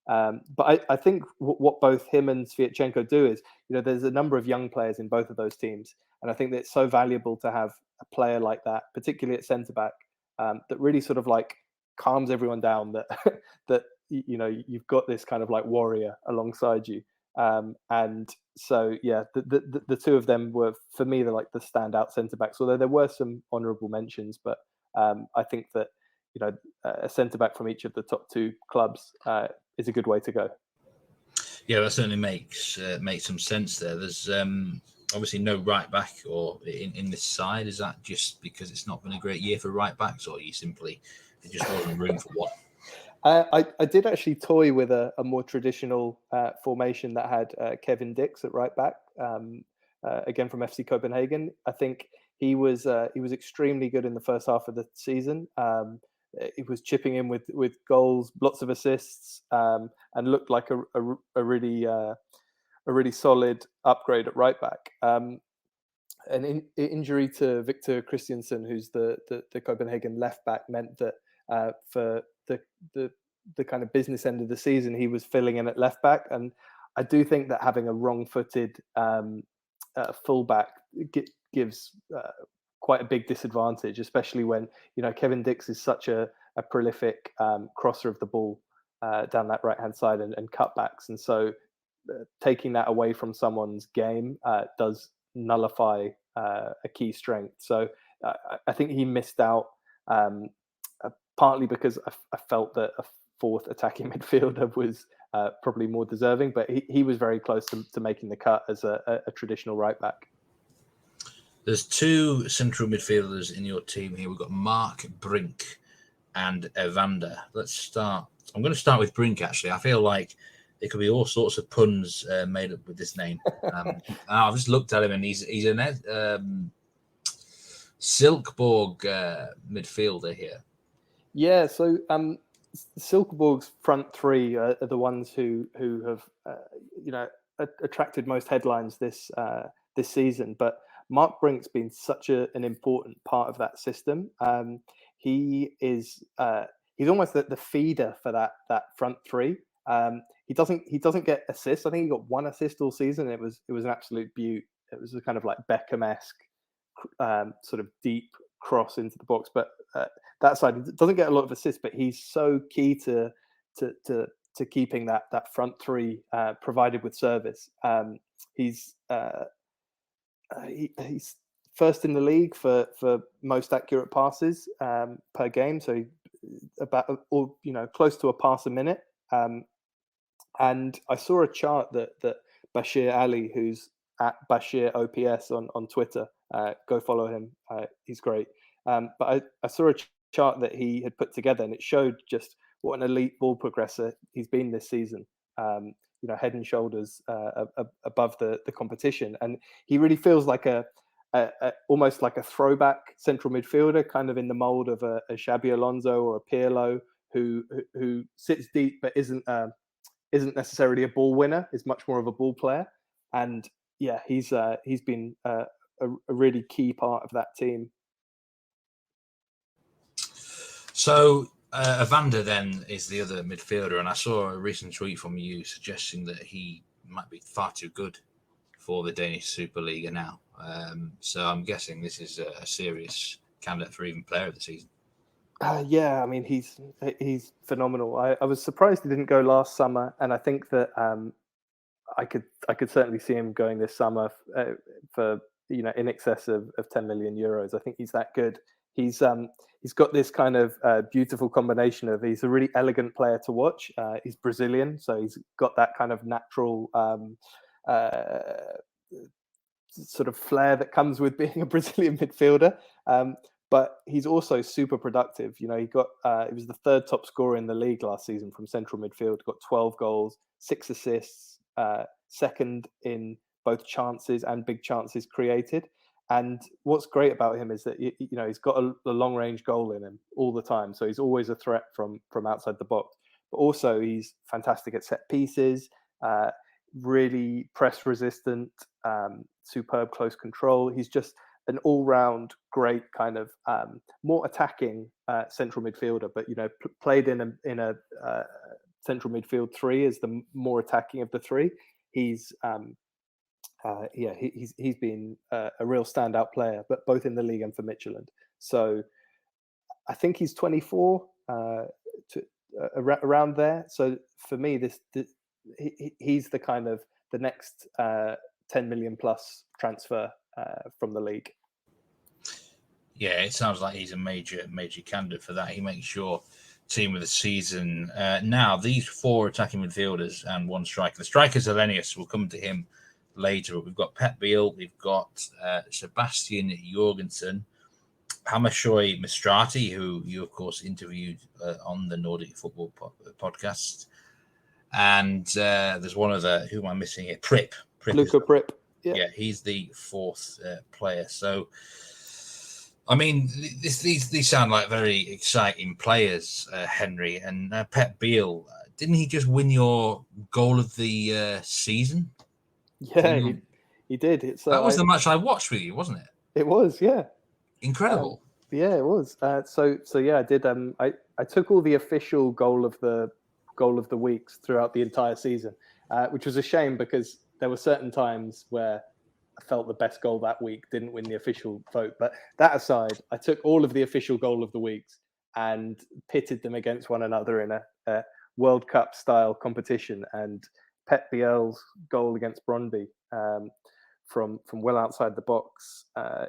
But I think what both him and Sviatchenko do is, you know, there's a number of young players in both of those teams. And I think that it's so valuable to have a player like that, particularly at centre back, that really sort of like calms everyone down, that that you know, you've got this kind of like warrior alongside you. And so, yeah, the two of them were, for me, they're like the standout centre backs, although there were some honourable mentions. But I think that, you know, a centre back from each of the top two clubs is a good way to go. Yeah, that certainly makes some sense there. There's obviously no right back or in this side. Is that just because it's not been a great year for right backs, or you simply there just wasn't room for one? I did actually toy with a more traditional formation that had Kevin Dix at right back, again from FC Copenhagen. I think he was extremely good in the first half of the season. He was chipping in with goals, lots of assists, and looked like a really solid upgrade at right back. An injury to Victor Christiansen, who's the Copenhagen left back, meant that for the kind of business end of the season, he was filling in at left back. And I do think that having a wrong-footed fullback gives quite a big disadvantage, especially when, you know, Kevin Dix is such a prolific crosser of the ball down that right-hand side and cutbacks. And so taking that away from someone's game does nullify a key strength. So I think he missed out partly because I felt that a fourth attacking midfielder was probably more deserving, but he was very close to making the cut as a traditional right back. There's two central midfielders in your team here. We've got Mark Brink and Evander. Let's start. I'm going to start with Brink, actually. I feel like there could be all sorts of puns made up with this name. I've just looked at him, and he's an Silkeborg midfielder here. Yeah, so Silkeborg's front three are the ones who have you know, attracted most headlines this season. But Mark Brink's been such an important part of that system. He's almost the feeder for that front three. He doesn't get assists. I think he got one assist all season. It was an absolute beaut. It was a kind of like Beckham-esque sort of deep cross into the box. But that side doesn't get a lot of assists. But he's so key to keeping that front three provided with service. He's first in the league for most accurate passes per game. So about, or you know, close to a pass a minute. And I saw a chart that Bashir Ali, who's at Bashir OPS on Twitter, go follow him. He's great. But I saw a chart that he had put together, and it showed just what an elite ball progressor he's been this season. You know, head and shoulders above the competition, and he really feels like a almost like a throwback central midfielder, kind of in the mold of a Xabi Alonso or a Pirlo, who sits deep but isn't necessarily a ball winner, is much more of a ball player. And yeah, he's been a really key part of that team. So Evander then is the other midfielder, and I saw a recent tweet from you suggesting that he might be far too good for the Danish Superliga now. So I'm guessing this is a serious candidate for even player of the season. Yeah, I mean, he's phenomenal. I was surprised he didn't go last summer, and I think that I could certainly see him going this summer for, you know, in excess of 10 million euros. I think he's that good. He's got this kind of beautiful combination of, he's a really elegant player to watch. He's Brazilian, so he's got that kind of natural sort of flair that comes with being a Brazilian midfielder. But he's also super productive. You know, he was the third top scorer in the league last season from central midfield. Got 12 goals, 6 assists, second in both chances and big chances created. And what's great about him is that, you know, he's got a long range goal in him all the time. So he's always a threat from outside the box. but also he's fantastic at set pieces, really press resistant, superb close control. He's just an all-round great kind of more attacking central midfielder, but played in a central midfield three as the more attacking of the three. He's he's been a real standout player, but both in the league and for Midtjylland. So I think he's 24 around there. So for me, he's the kind of the next 10 million plus transfer from the league. Yeah, it sounds like he's a major candidate for that. He makes your team of the season. Now, these 4 attacking midfielders and 1 striker. The striker's Elenius. We'll come to him later. But we've got Pep Biel. We've got Sebastian Jorgensen. Hamashoy Mistrati, who you, of course, interviewed on the Nordic Football podcast. And there's one other. Who am I missing here? Prip. Luca Prip. Yeah, he's the 4th player. So, I mean, these sound like very exciting players, Henry. And Pep Biel, didn't he just win your goal of the season? Yeah, he did. That was the match I watched with you, wasn't it? It was, yeah. Incredible. Yeah, it was. So yeah, I did. I took all the official goal of the weeks throughout the entire season, which was a shame because there were certain times where I felt the best goal that week didn't win the official vote. But that aside, I took all of the official goal of the weeks and pitted them against one another in a World Cup style competition. And Pep Biel's goal against Brøndby from well outside the box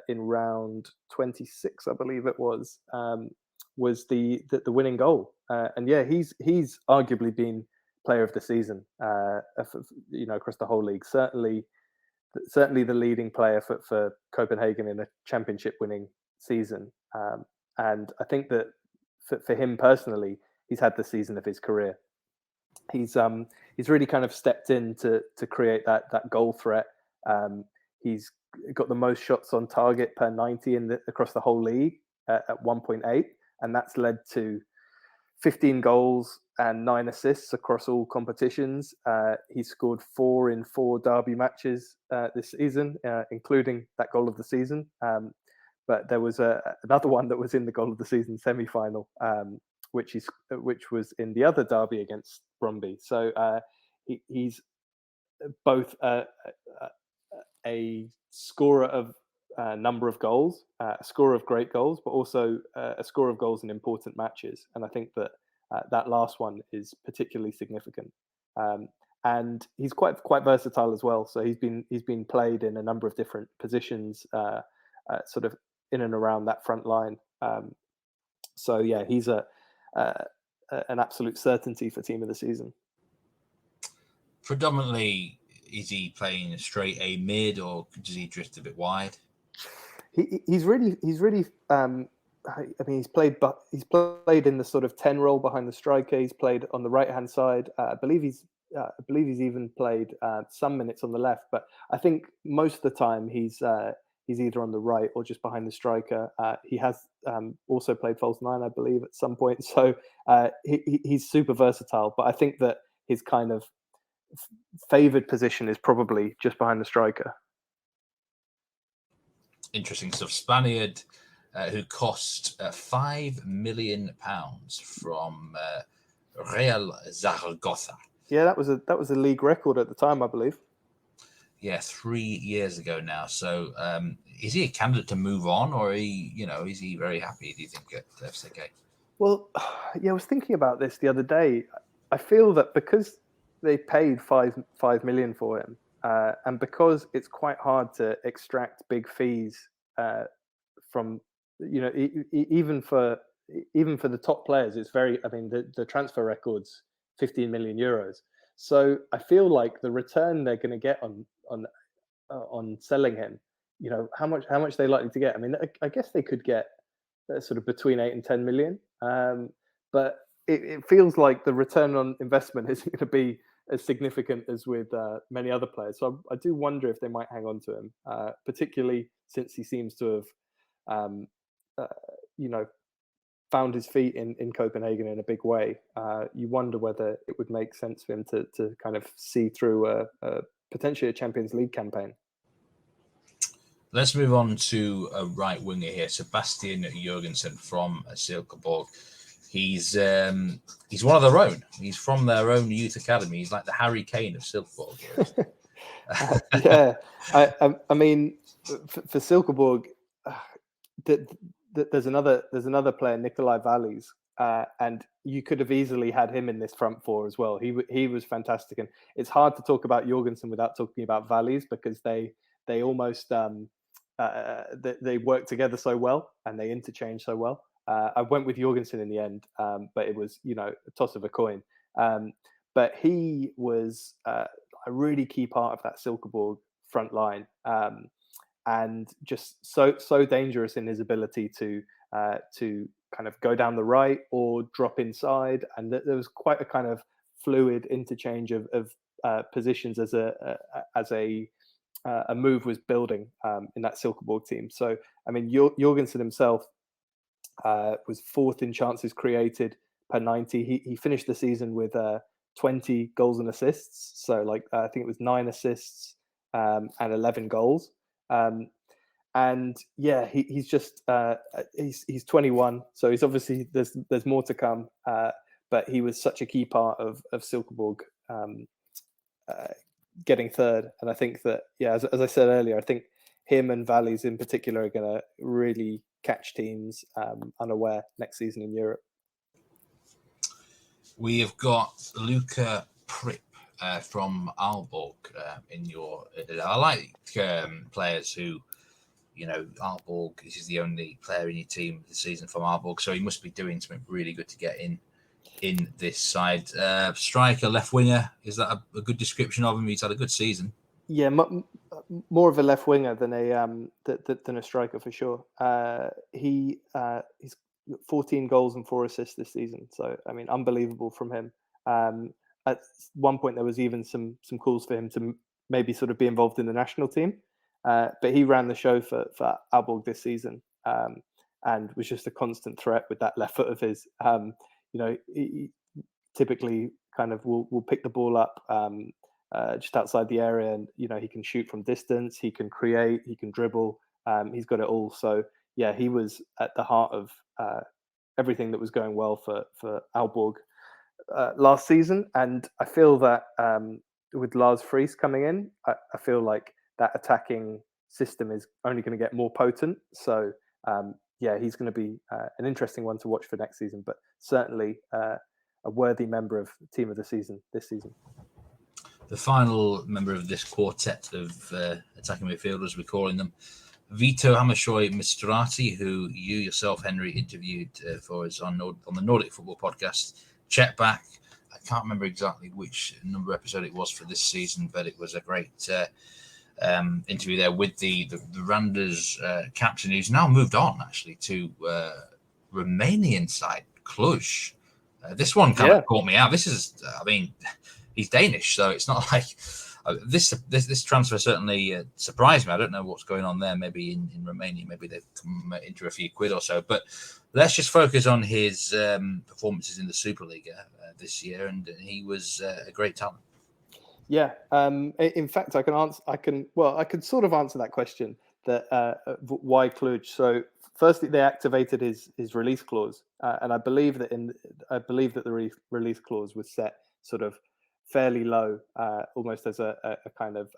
in round 26, I believe it was the winning goal. And yeah, he's arguably been player of the season, across the whole league. Certainly the leading player for Copenhagen in a championship winning season. And I think that for him personally, he's had the season of his career. He's really kind of stepped in to create that goal threat. He's got the most shots on target per 90 across the whole league at 1.8, and that's led to 15 goals and 9 assists across all competitions. He scored 4 in 4 derby matches this season, including that goal of the season. But there was another one that was in the goal of the season semi-final, which was in the other derby against Brøndby. So he's both a scorer of a number of goals, a scorer of great goals, but also a scorer of goals in important matches. And I think that that last one is particularly significant. And he's quite versatile as well. So he's been played in a number of different positions, sort of in and around that front line. So yeah, he's an absolute certainty for team of the season. Predominantly, is he playing straight A mid, or does he drift a bit wide? He's really. I mean, he's played in the sort of 10 role behind the striker. He's played on the right hand side. I believe he's even played some minutes on the left. But I think most of the time he's either on the right or just behind the striker. He has also played false 9, I believe, at some point. So he's super versatile. But I think that his kind of favoured position is probably just behind the striker. Interesting stuff. Spaniard, who cost £5 million from Real Zaragoza. Yeah, that was a league record at the time, I believe. Yeah, 3 years ago now. So, is he a candidate to move on, or is he very happy? Do you think at FCK? Well, yeah, I was thinking about this the other day. I feel that because they paid 5 million for him, and because it's quite hard to extract big fees from, even for the top players, it's very. I mean, the transfer record's 15 million euros. So I feel like the return they're going to get on selling him, how much they're likely to get. I mean, I guess they could get sort of between 8 and 10 million, but it feels like the return on investment isn't going to be as significant as with many other players. So I do wonder if they might hang on to him, particularly since he seems to have, found his feet in Copenhagen in a big way. You wonder whether it would make sense for him to kind of see through a potentially a Champions League campaign. Let's move on to a right winger here, Sebastian Jorgensen from Silkeborg. He's one of their own. He's from their own youth academy. He's like the Harry Kane of Silkeborg. Yeah, I mean, for Silkeborg, there's another player, Nikolai Vallis, and you could have easily had him in this front four as well. He was fantastic, and it's hard to talk about Jorgensen without talking about Vallis, because they almost they work together so well and they interchange so well. I went with Jorgensen in the end, but it was a toss of a coin. But he was a really key part of that Silkeborg front line, and just so dangerous in his ability to kind of go down the right or drop inside, and there was quite a kind of fluid interchange of positions as a move was building in that Silkeborg team. So I mean, Jorgensen himself was fourth in chances created per 90. He finished the season with 20 goals and assists. So I think it was 9 assists and 11 goals. And yeah, he's just he's 21, so he's obviously there's more to come. But he was such a key part of Silkeborg getting third, and I think that as I said earlier, I think him and Vallis in particular are going to really catch teams unaware next season in Europe. We have got Luca Prip from Aalborg in your. I like players who, Aalborg. This is the only player in your team this season from Aalborg, so he must be doing something really good to get in this side. Striker, left winger. Is that a good description of him? He's had a good season. Yeah, more of a left winger than a striker for sure. He's 14 goals and 4 assists this season. So I mean, unbelievable from him. At one point, there was even some calls for him to maybe sort of be involved in the national team. But he ran the show for Aalborg this season, and was just a constant threat with that left foot of his. He typically kind of will pick the ball up just outside the area, and he can shoot from distance, he can create, he can dribble. He's got it all. So yeah, he was at the heart of everything that was going well for Aalborg last season. And I feel that with Lars Friis coming in, I feel like that attacking system is only going to get more potent. So he's going to be an interesting one to watch for next season, but certainly a worthy member of Team of the Season this season. The final member of this quartet of attacking midfielders, we're calling them, Vito Hammershoy Mistrati, who you yourself, Henry, interviewed for us on the Nordic Football Podcast. Check back. I can't remember exactly which number episode it was for this season, but it was a great interview there with the Randers captain, who's now moved on actually to Romanian side Cluj. This one kind of caught me out. This is, I mean, he's Danish, so it's not like this transfer certainly surprised me. I don't know what's going on there. Maybe in Romania, maybe they've come into a few quid or so. But let's just focus on his performances in the Superliga this year, and he was a great talent. Yeah. In fact, I could sort of answer that question. That why Cluj? So firstly, they activated his release clause, and I believe that the release clause was set sort of fairly low, almost as a kind of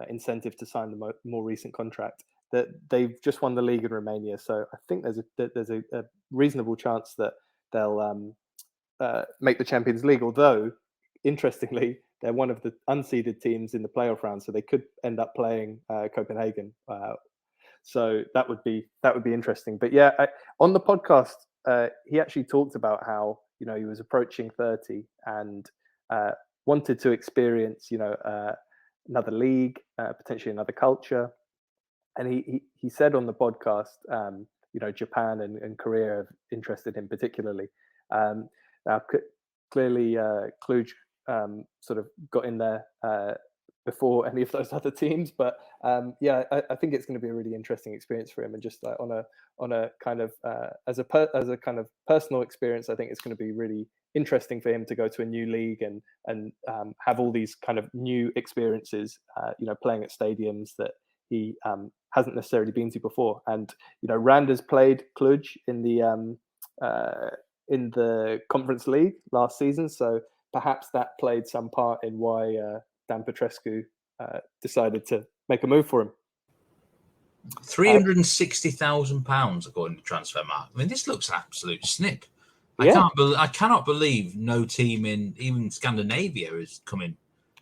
incentive to sign the more recent contract. That they've just won the league in Romania, so I think there's a reasonable chance that they'll make the Champions League. Although, interestingly, they're one of the unseeded teams in the playoff round, so they could end up playing Copenhagen. So that would be interesting. But yeah, on the podcast, he actually talked about how he was approaching 30 and wanted to experience another league, potentially another culture. And he said on the podcast, Japan and Korea have interested him particularly. Now, clearly, Cluj sort of got in there before any of those other teams. But yeah, I think it's going to be a really interesting experience for him, and just like on a kind of as a kind of personal experience, I think it's going to be really interesting for him to go to a new league and have all these kind of new experiences, playing at stadiums that he hasn't necessarily been to before. And Randers played Cluj in the Conference League last season, so perhaps that played some part in why Dan Petrescu decided to make a move for him. £360,000 according to Transfermarkt. I mean, this looks an absolute snip. Yeah. I cannot believe no team in even Scandinavia is coming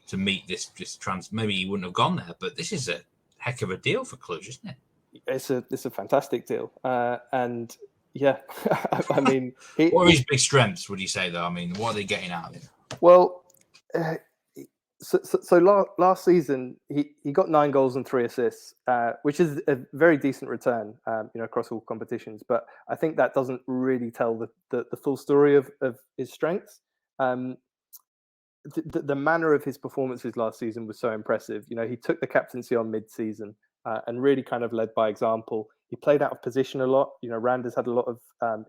to meet this trans. Maybe he wouldn't have gone there, but this is a heck of a deal for Cluj, isn't it? It's a fantastic deal, and yeah, I mean, what are his big strengths? Would you say though? I mean, what are they getting out of him? Well, so last season he got 9 goals and 3 assists, which is a very decent return, across all competitions. But I think that doesn't really tell the full story of his strengths. The manner of his performances last season was so impressive. He took the captaincy on mid-season and really kind of led by example. He played out of position a lot. Randers had a lot of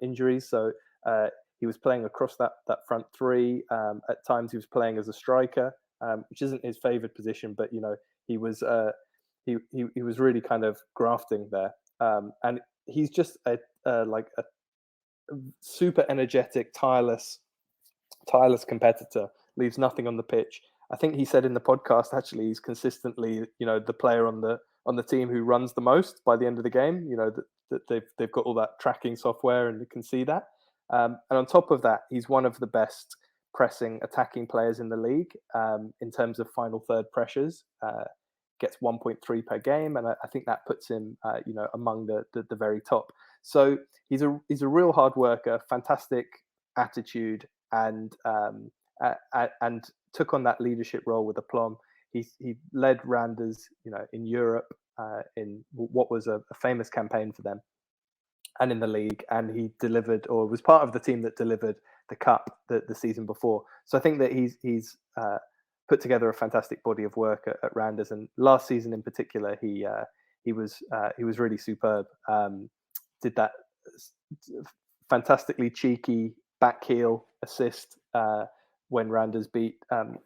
injuries, so he was playing across that front three. At times, he was playing as a striker, which isn't his favoured position, but he was really kind of grafting there. And he's just a super energetic, tireless competitor. Leaves nothing on the pitch. I think he said in the podcast, actually, he's consistently, the player on the team who runs the most by the end of the game. That they've got all that tracking software and you can see that. And on top of that, he's one of the best pressing attacking players in the league in terms of final third pressures. Gets 1.3 per game, and I think that puts him, among the very top. So he's a real hard worker, fantastic attitude, and took on that leadership role with aplomb. He led Randers, in Europe, in what was a famous campaign for them, and in the league, and he delivered, or was part of the team that delivered the cup the season before. So I think that he's put together a fantastic body of work at Randers, and last season in particular, he was really superb. Did that fantastically cheeky back heel assist when Randers beat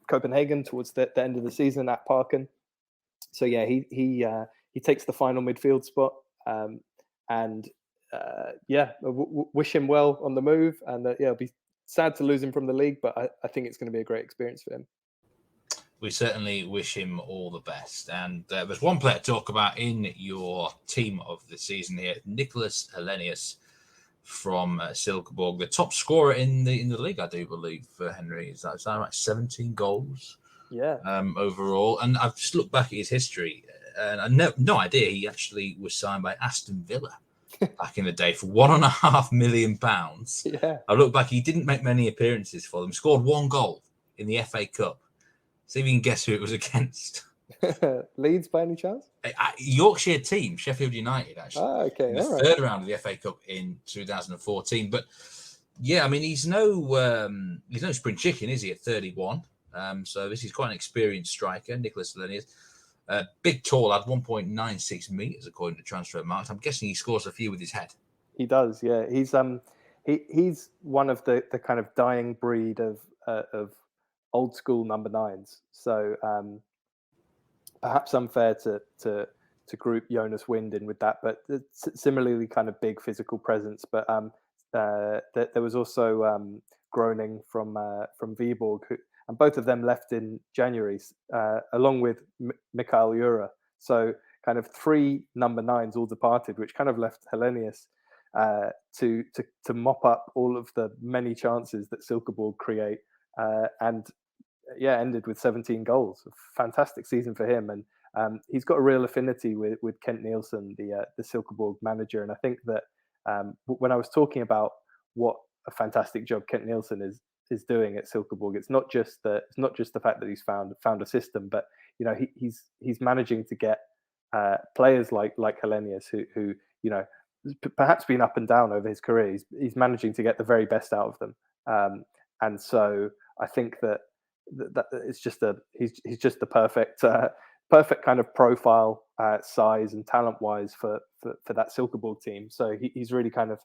Copenhagen towards the end of the season at Parken. So yeah, he takes the final midfield spot, and wish him well on the move, and it'll be sad to lose him from the league, but I think it's going to be a great experience for him. We certainly wish him all the best. And there's one player to talk about in your team of the season here, Nicholas Hellenius from Silkeborg, the top scorer in the league, I do believe, Henry. Is that right? 17 goals, overall. And I've just looked back at his history, and I no idea he actually was signed by Aston Villa back in the day for £1.5 million. Yeah, I look back; he didn't make many appearances for them. Scored 1 goal in the FA Cup. See if you can guess who it was against. Leeds, by any chance? Yorkshire team, Sheffield United, actually. Okay, in the third round of the FA Cup in 2014. But yeah, I mean, he's no spring chicken, is he? At 31, so this is quite an experienced striker, Nicholas Hellenius. Big, tall lad, 1.96 meters according to Transfermarkt. I'm guessing he scores a few with his head. He does, yeah. He's one of the kind of dying breed of old school number 9s. So perhaps unfair to group Jonas Wind in with that, but similarly kind of big physical presence. But there was also Groening from Viborg, and both of them left in January, along with Mikael Ura. So kind of 3 number 9s all departed, which kind of left Hellenius to mop up all of the many chances that Silkeborg create, and ended with 17 goals. A fantastic season for him, and he's got a real affinity with Kent Nielsen, the Silkeborg manager. And I think that when I was talking about what a fantastic job Kent Nielsen is doing at Silkeborg, it's not just the fact that he's found a system, but he's managing to get players like Hellenius who perhaps been up and down over his career. He's managing to get the very best out of them, and so I think that it's just he's just the perfect perfect kind of profile, size and talent wise for that Silkeborg team. So he's really kind of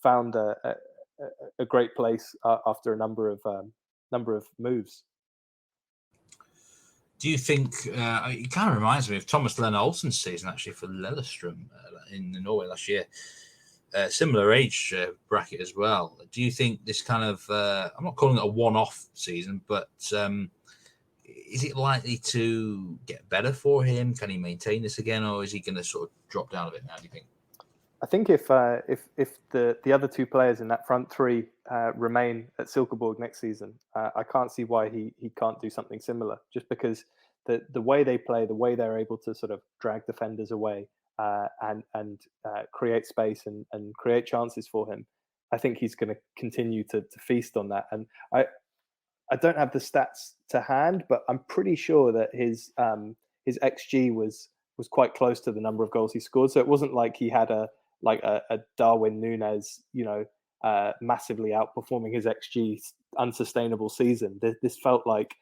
found a great place after a number of moves. Do you think it kind of reminds me of Thomas Lennart Olsen's season actually for Lillestrøm in Norway last year? Similar age bracket as well. Do you think this kind of I'm not calling it a one-off season, but is it likely to get better for him? Can he maintain this again, or is he going to sort of drop down a bit now? Do you think? I think if the other two players in that front three remain at Silkeborg next season, I can't see why he can't do something similar. Just because the way they play, the way they're able to sort of drag defenders away and create space and create chances for him, I think he's going to continue to feast on that. And I don't have the stats to hand, but I'm pretty sure that his XG was quite close to the number of goals he scored. So it wasn't like he had a Darwin Núñez, massively outperforming his XG unsustainable season. This felt like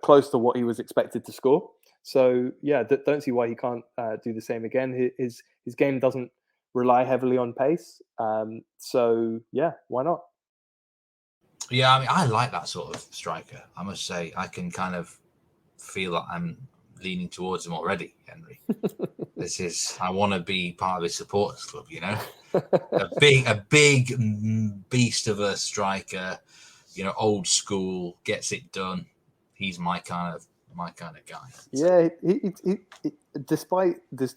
close to what he was expected to score. So yeah, don't see why he can't do the same again. His game doesn't rely heavily on pace. So yeah, why not? Yeah, I mean, I like that sort of striker. I must say, I can kind of feel that I'm leaning towards him already, Henry. I want to be part of his supporters club, a big beast of a striker, old school, gets it done. He's my kind of guy. Yeah, he despite this,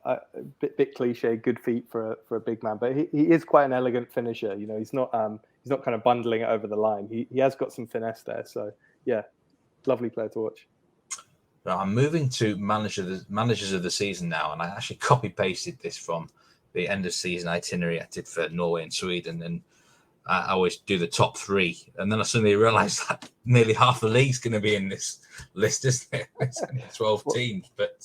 a bit cliche, good feet for a big man, but he is quite an elegant finisher. He's not kind of bundling it over the line. He has got some finesse there. So yeah, lovely player to watch. I'm moving to managers of the season now, and I actually copy pasted this from the end of season itinerary I did for Norway and Sweden, and I always do the top three, and then I suddenly realised that nearly half the league's going to be in this list, isn't it? It's only 12 teams, but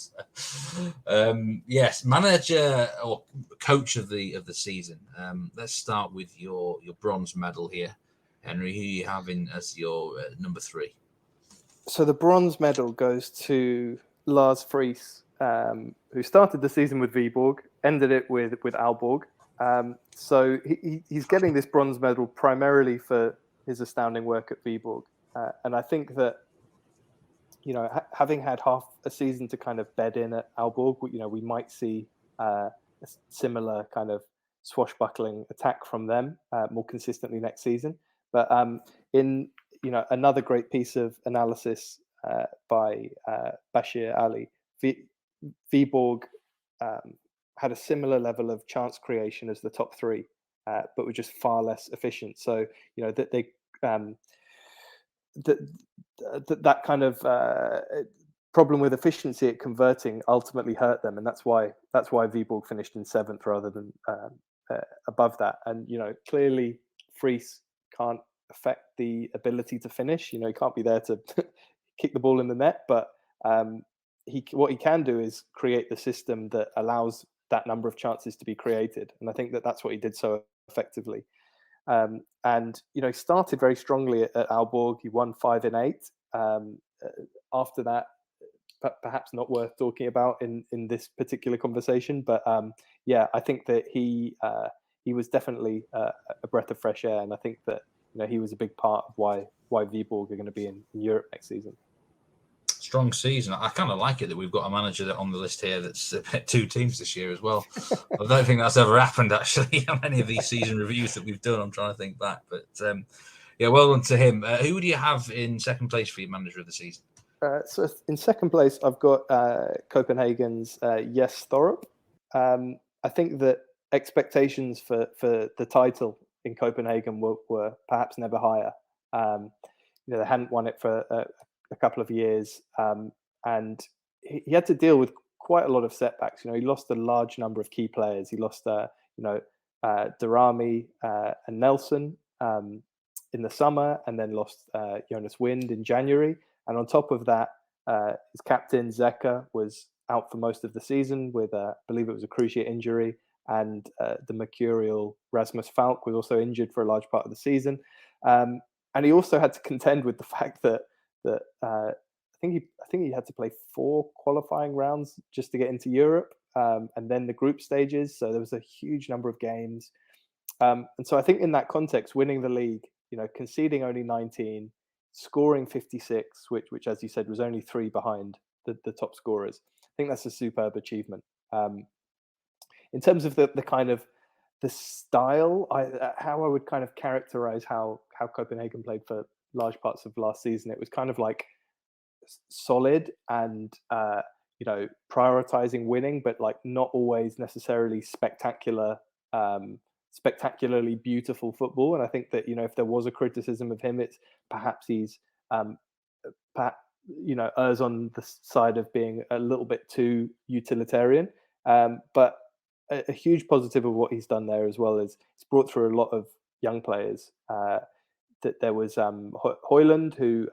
yes, manager or coach of the season. Let's start with your bronze medal here, Henry. Who are you having as your number 3? So the bronze medal goes to Lars Friis, who started the season with Viborg, ended it with Aalborg. So he's getting this bronze medal primarily for his astounding work at Viborg. And I think that, having had half a season to kind of bed in at Aalborg, we might see a similar kind of swashbuckling attack from them more consistently next season. But in another great piece of analysis by Bashir Ali, Viborg had a similar level of chance creation as the top three, but were just far less efficient. So that they that kind of problem with efficiency at converting ultimately hurt them, and that's why Viborg finished in 7th rather than above that. And clearly Friis can't affect the ability to finish. He can't be there to kick the ball in the net, but what he can do is create the system that allows that number of chances to be created, and I think that's what he did so effectively. And he started very strongly at Aalborg. He won 5 in 8. After that, perhaps not worth talking about in this particular conversation, but I think that he was definitely a breath of fresh air, and I think that he was a big part of why Viborg are going to be in Europe next season. Strong season. I kind of like it that we've got a manager on the list here that's at 2 teams this year as well. I don't think that's ever happened, actually. How many of these season reviews that we've done, I'm trying to think back. But well done to him. Who would you have in second place for your manager of the season? So in second place, I've got Copenhagen's Jes Thorup. I think that expectations for the title in Copenhagen were perhaps never higher. They hadn't won it for a couple of years, and he had to deal with quite a lot of setbacks. He lost a large number of key players. He lost, Darami and Nelson in the summer, and then lost Jonas Wind in January. And on top of that, his captain Zeka was out for most of the season with, I believe it was a cruciate injury, and the mercurial Rasmus Falk was also injured for a large part of the season. and he also had to contend with the fact that I think he had to play 4 qualifying rounds just to get into Europe, and then the group stages. So there was a huge number of games, and so I think in that context, winning the league, conceding only 19, scoring 56, which as you said was only 3 behind the top scorers. I think that's a superb achievement. In terms of the kind of the style, how I would kind of characterize how Copenhagen played for large parts of last season, it was kind of like solid and prioritizing winning, but like not always necessarily spectacularly beautiful football. And I think that if there was a criticism of him, it's perhaps he's errs on the side of being a little bit too utilitarian. But a huge positive of what he's done there as well is it's brought through a lot of young players. That there was Højlund, who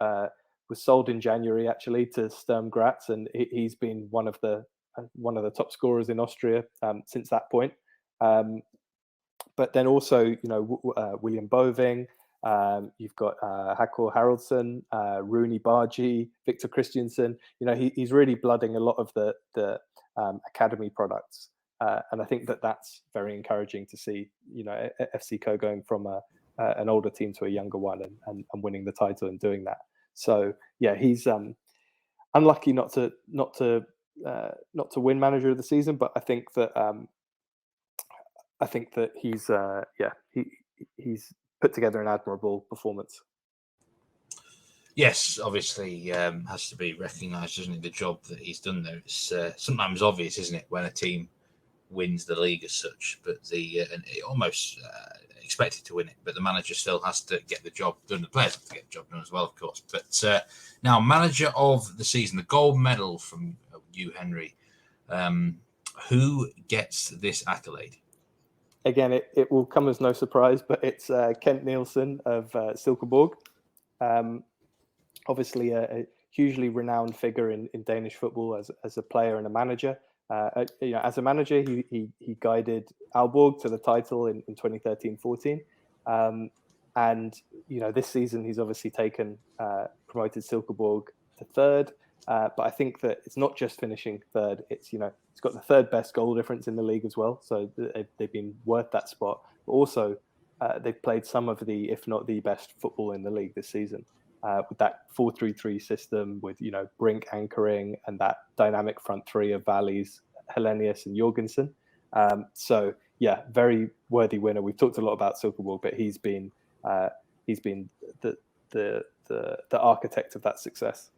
was sold in January actually to Sturm Graz, and he's been one of the top scorers in Austria since that point. But then also, William Boving, you've got Hakor Haraldsson, Rooney Bargi, Victor Christiansen. He's really blooding a lot of the academy products. And I think that's very encouraging to see, FC Co going from an older team to a younger one and winning the title and doing that. So yeah, he's unlucky not to win manager of the season, but I think that he's put together an admirable performance. Yes, obviously has to be recognised, doesn't it? The job that he's done there. It's sometimes obvious, isn't it, when a team wins the league as such, but and it almost expected to win it, but the manager still has to get the job done. The players have to get the job done as well, of course. But now, manager of the season, the gold medal from you, Henry. Who gets this accolade? Again, it will come as no surprise, but it's Kent Nielsen of Silkeborg. Obviously, a hugely renowned figure in Danish football as a player and a manager. As a manager, he guided Aalborg to the title in 2013-14. And this season he's obviously promoted Silkeborg to third. But I think that it's not just finishing third. It's it's got the third best goal difference in the league as well. So they've been worth that spot. But also they've played some of the, if not the best football in the league this season. With that 4-3-3 system, with Brink anchoring and that dynamic front three of Valleys, Hellenius and Jorgensen. So yeah, very worthy winner. We've talked a lot about Silkeborg, but he's been the architect of that success.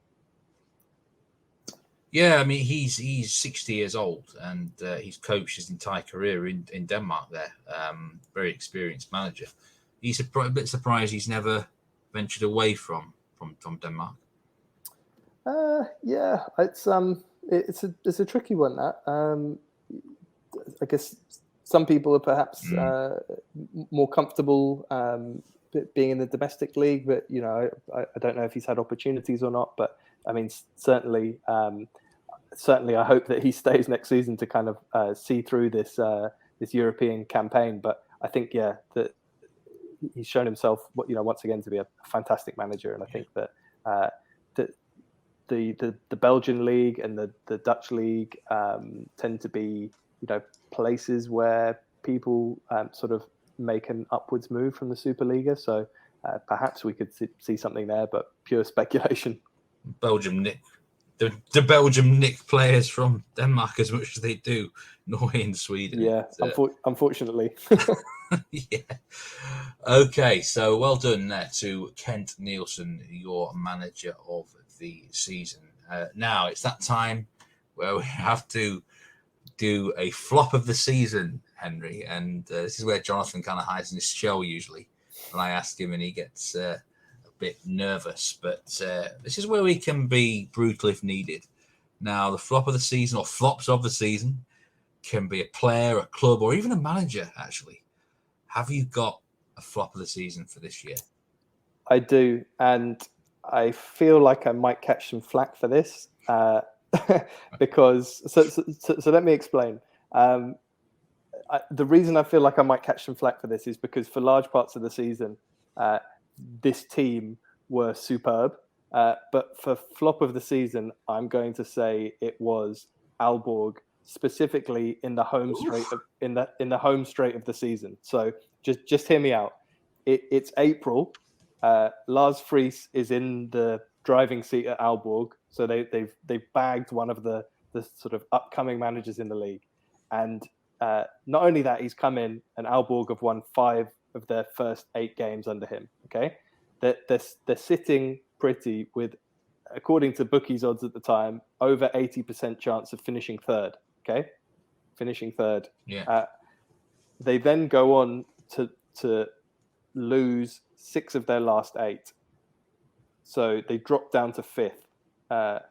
Yeah, I mean he's 60 years old and he's coached his entire career in Denmark. There, very experienced manager. He's a bit surprised he's never ventured away from Denmark. Yeah, it's a tricky one. That I guess some people are perhaps more comfortable being in the domestic league, but I don't know if he's had opportunities or not. But I mean, certainly I hope that he stays next season to kind of see through this European campaign. But I think that he's shown himself, once again to be a fantastic manager, and I think that the Belgian league and the Dutch league tend to be places where people sort of make an upwards move from the Superliga. So perhaps we could see something there, but pure speculation. The Belgium nick players from Denmark as much as they do Norway and Sweden. Yeah, unfortunately. Yeah. Okay, so well done there to Kent Nielsen, your manager of the season. Now it's that time where we have to do a flop of the season, Henry, and this is where Jonathan kind of hides in his shell usually when I ask him, and he gets a bit nervous. But this is where we can be brutal if needed. Now, the flop of the season or flops of the season can be a player, a club, or even a manager. Actually, have you got a flop of the season for this year? I do, and I feel like I might catch some flack for this. Because so let me explain. The reason I feel like I might catch some flack for this is because for large parts of the season, this team were superb. But for flop of the season, I'm going to say it was Aalborg, specifically in the home straight of, in the home straight of the season. So just hear me out. It's April. Lars Friis is in the driving seat at Aalborg, so they've bagged one of the sort of upcoming managers in the league, and not only that, he's come in and Aalborg have won 5 of their first 8 games under him. Okay, they're sitting pretty with, according to bookies odds at the time, over 80% chance of finishing third. Okay, finishing third. Yeah. They then go on to lose 6 of their last 8, so they drop down to 5th.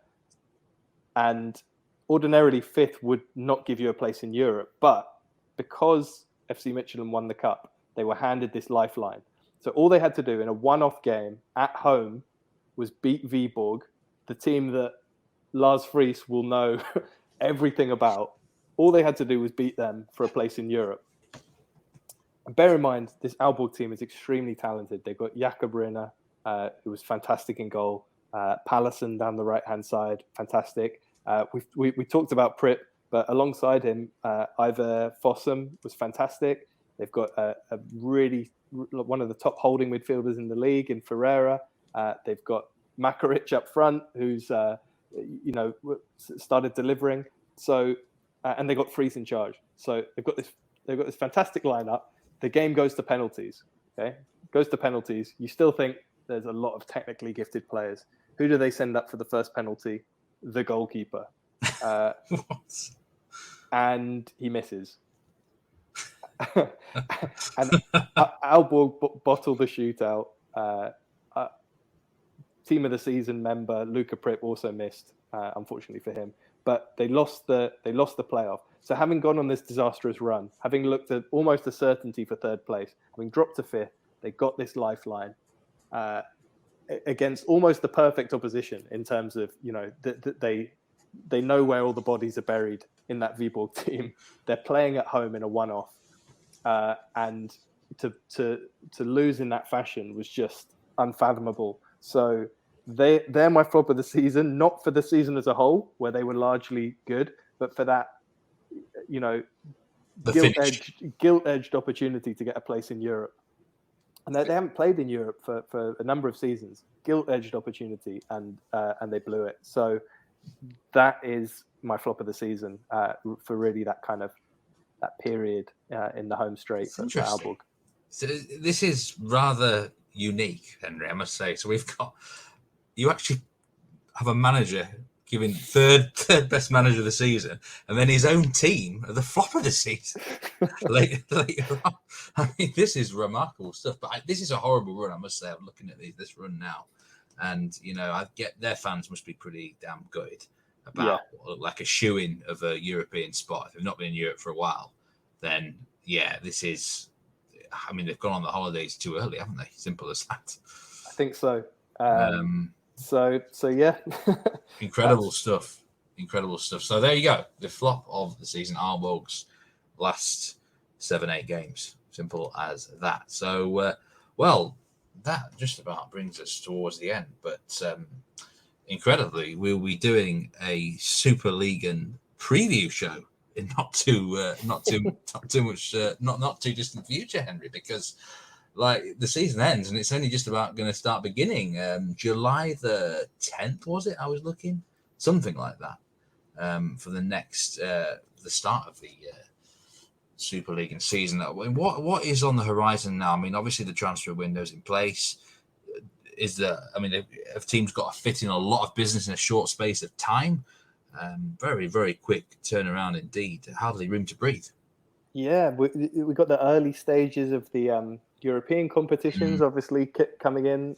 And ordinarily 5th would not give you a place in Europe, but because FC Midtjylland won the cup, they were handed this lifeline. So all they had to do in a one-off game at home was beat Viborg, the team that Lars Friis will know everything about. All they had to do was beat them for a place in Europe. And bear in mind, this Aalborg team is extremely talented. They've got Jakob Rinner, who was fantastic in goal. Pallison down the right-hand side, fantastic. We talked about Prip, but alongside him, Ivar Fossum was fantastic. They've got a really one of the top holding midfielders in the league in Ferreira. They've got Makaric up front, who's started delivering. So, and they got Friis in charge. So they've got this fantastic lineup. The game goes to penalties. Okay, goes to penalties. You still think there's a lot of technically gifted players. Who do they send up for the first penalty? The goalkeeper. And he misses. And Aalborg bottled the shootout. Team of the season member Luca Prip also missed, unfortunately for him. But they lost the playoff. So having gone on this disastrous run, having looked at almost a certainty for third place, having dropped to 5th, they got this lifeline against almost the perfect opposition in terms of, they know where all the bodies are buried in that Viborg team. They're playing at home in a one-off, and to lose in that fashion was just unfathomable. So they're my flop of the season, not for the season as a whole, where they were largely good, but for that, guilt-edged opportunity to get a place in Europe. And they haven't played in Europe for a number of seasons. Guilt-edged opportunity, and they blew it. So that is my flop of the season for really that period in the home straight for Aalborg. So this is rather unique, Henry, I must say. So you actually have a manager giving third best manager of the season, and then his own team are the flop of the season later on. I mean, this is remarkable stuff. But this is a horrible run, I must say. I'm looking at this run now, and I get their fans must be pretty damn gutted about what look like a shoo-in of a European spot. If they've not been in Europe for a while, then this is. I mean, they've gone on the holidays too early, haven't they? Simple as that. I think so. So yeah. Incredible stuff. So there you go. The flop of the season, Aalborg's last 7-8 games. Simple as that. So, that just about brings us towards the end. But incredibly, we'll be doing a Superliga preview show in not too distant future, Henry, because the season ends and it's only just about going to start beginning. July the 10th, was it? I was looking something like that for the next the start of the Superliga season. What is on the horizon now? I mean, obviously the transfer window's in place. Have teams got to fit in a lot of business in a short space of time? Very, very quick turnaround indeed. Hardly room to breathe. Yeah, we got the early stages of the European competitions, obviously coming in,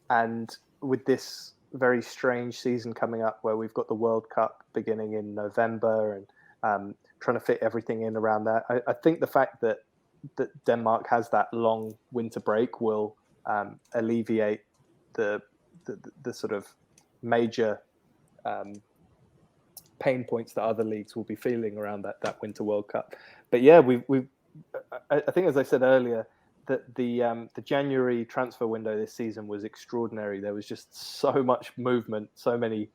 and with this very strange season coming up, where we've got the World Cup beginning in November, and trying to fit everything in around that. I think the fact that Denmark has that long winter break will alleviate the sort of major pain points that other leagues will be feeling around that Winter World Cup. But yeah, I think, as I said earlier, the January transfer window this season was extraordinary. There was just so much movement, so many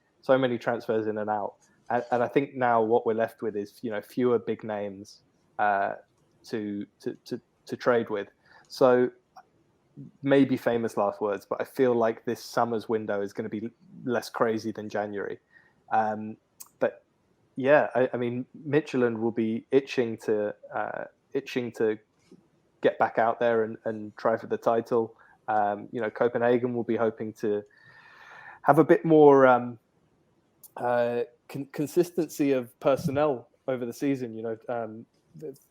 transfers in and out, and I think now what we're left with is fewer big names to trade with. So maybe famous last words, but I feel like this summer's window is going to be less crazy than January. But yeah, I mean, Midtjylland will be itching to get back out there and try for the title. Copenhagen will be hoping to have a bit more consistency of personnel over the season.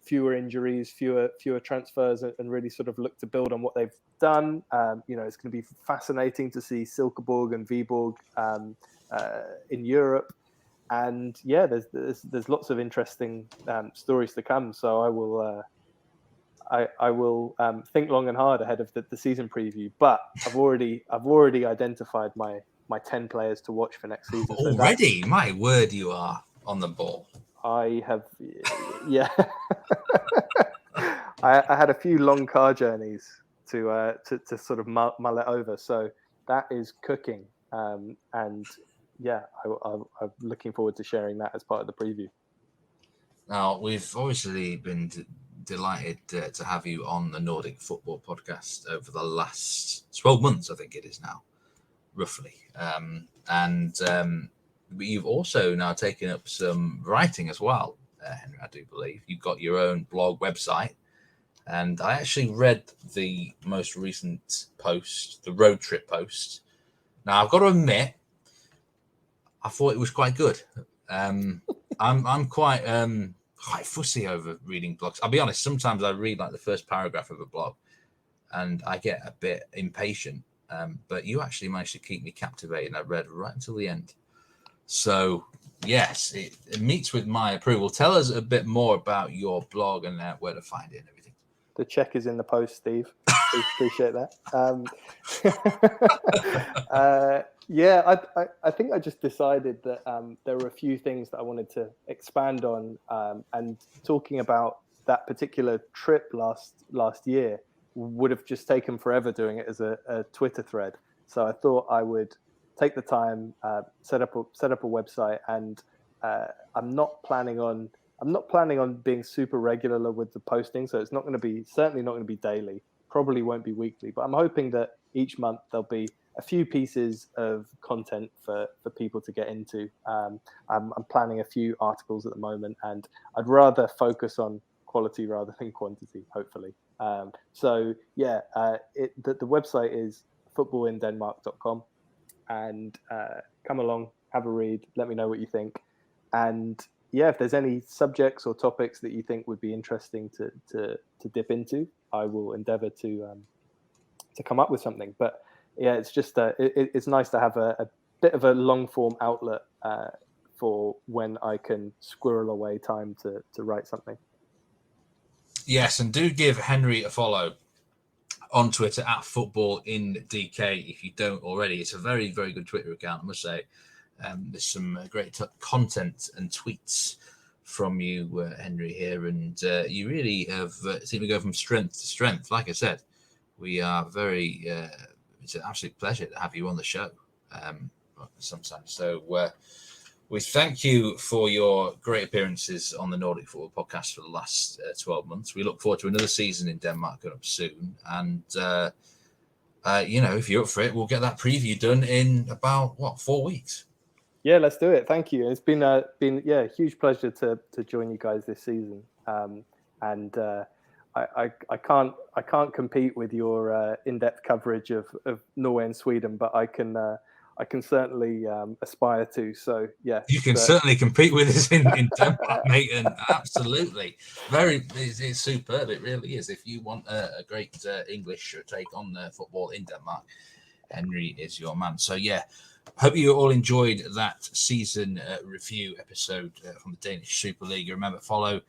Fewer injuries, fewer transfers, and really sort of look to build on what they've done. It's going to be fascinating to see Silkeborg and Viborg in Europe, and yeah, there's lots of interesting stories to come. So I will think long and hard ahead of the season preview. But I've already identified my 10 players to watch for next season. Already, my word, you are on the ball. I have, yeah. I had a few long car journeys to sort of mull it over, so that is cooking. And yeah, I'm looking forward to sharing that as part of the preview. Now, we've obviously been delighted to have you on the Nordic Football Podcast over the last 12 months, I think it is now, roughly. But you've also now taken up some writing as well, Henry, I do believe. You've got your own blog website. And I actually read the most recent post, the road trip post. Now, I've got to admit, I thought it was quite good. I'm quite fussy over reading blogs. I'll be honest, sometimes I read like the first paragraph of a blog and I get a bit impatient. But you actually managed to keep me captivated. I read right until the end. So, yes, it meets with my approval. Tell us a bit more about your blog and where to find it and everything. The check is in the post, Steve. Appreciate that. I think I just decided that there were a few things that I wanted to expand on, and talking about that particular trip last year would have just taken forever doing it as a Twitter thread. So I thought I would take the time, set up a website, and I'm not planning on being super regular with the posting. So it's certainly not going to be daily, probably won't be weekly, but I'm hoping that each month there'll be a few pieces of content for people to get into. I'm planning a few articles at the moment, and I'd rather focus on quality rather than quantity, hopefully. The website is footballindenmark.com, and come along, have a read, let me know what you think. And yeah, if there's any subjects or topics that you think would be interesting to dip into, I will endeavor to come up with something. But yeah, it's just it's nice to have a bit of a long form outlet for when I can squirrel away time to write something. Yes, and do give Henry a follow on Twitter at FootballInDK if you don't already. It's a very, very good Twitter account, I must say. There's some great content and tweets from you, Henry, here, and you really have seemed to go from strength to strength. Like I said, we are very. It's an absolute pleasure to have you on the show. Sometimes, so we thank you for your great appearances on the Nordic Football Podcast for the last 12 months. We look forward to another season in Denmark coming up soon, and if you're up for it, we'll get that preview done in about 4 weeks. Yeah, let's do it. Thank you. It's been a huge pleasure to join you guys this season. I can't compete with your in-depth coverage of Norway and Sweden, but I can certainly aspire to. So yeah, you can certainly compete with us in Denmark, mate, and absolutely, it's superb. It really is. If you want a great English take on football in Denmark, Henry is your man. So yeah. Hope you all enjoyed that season review episode from the Danish Superliga. Remember, follow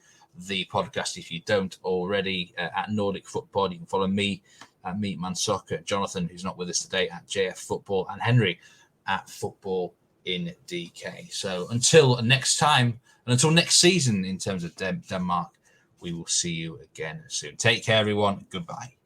the podcast if you don't already at Nordic Football. You can follow me at Meatman Soccer, Jonathan, who's not with us today, at JF Football, and Henry at Football in DK. So until next time, and until next season in terms of Denmark, we will see you again soon. Take care, everyone. Goodbye.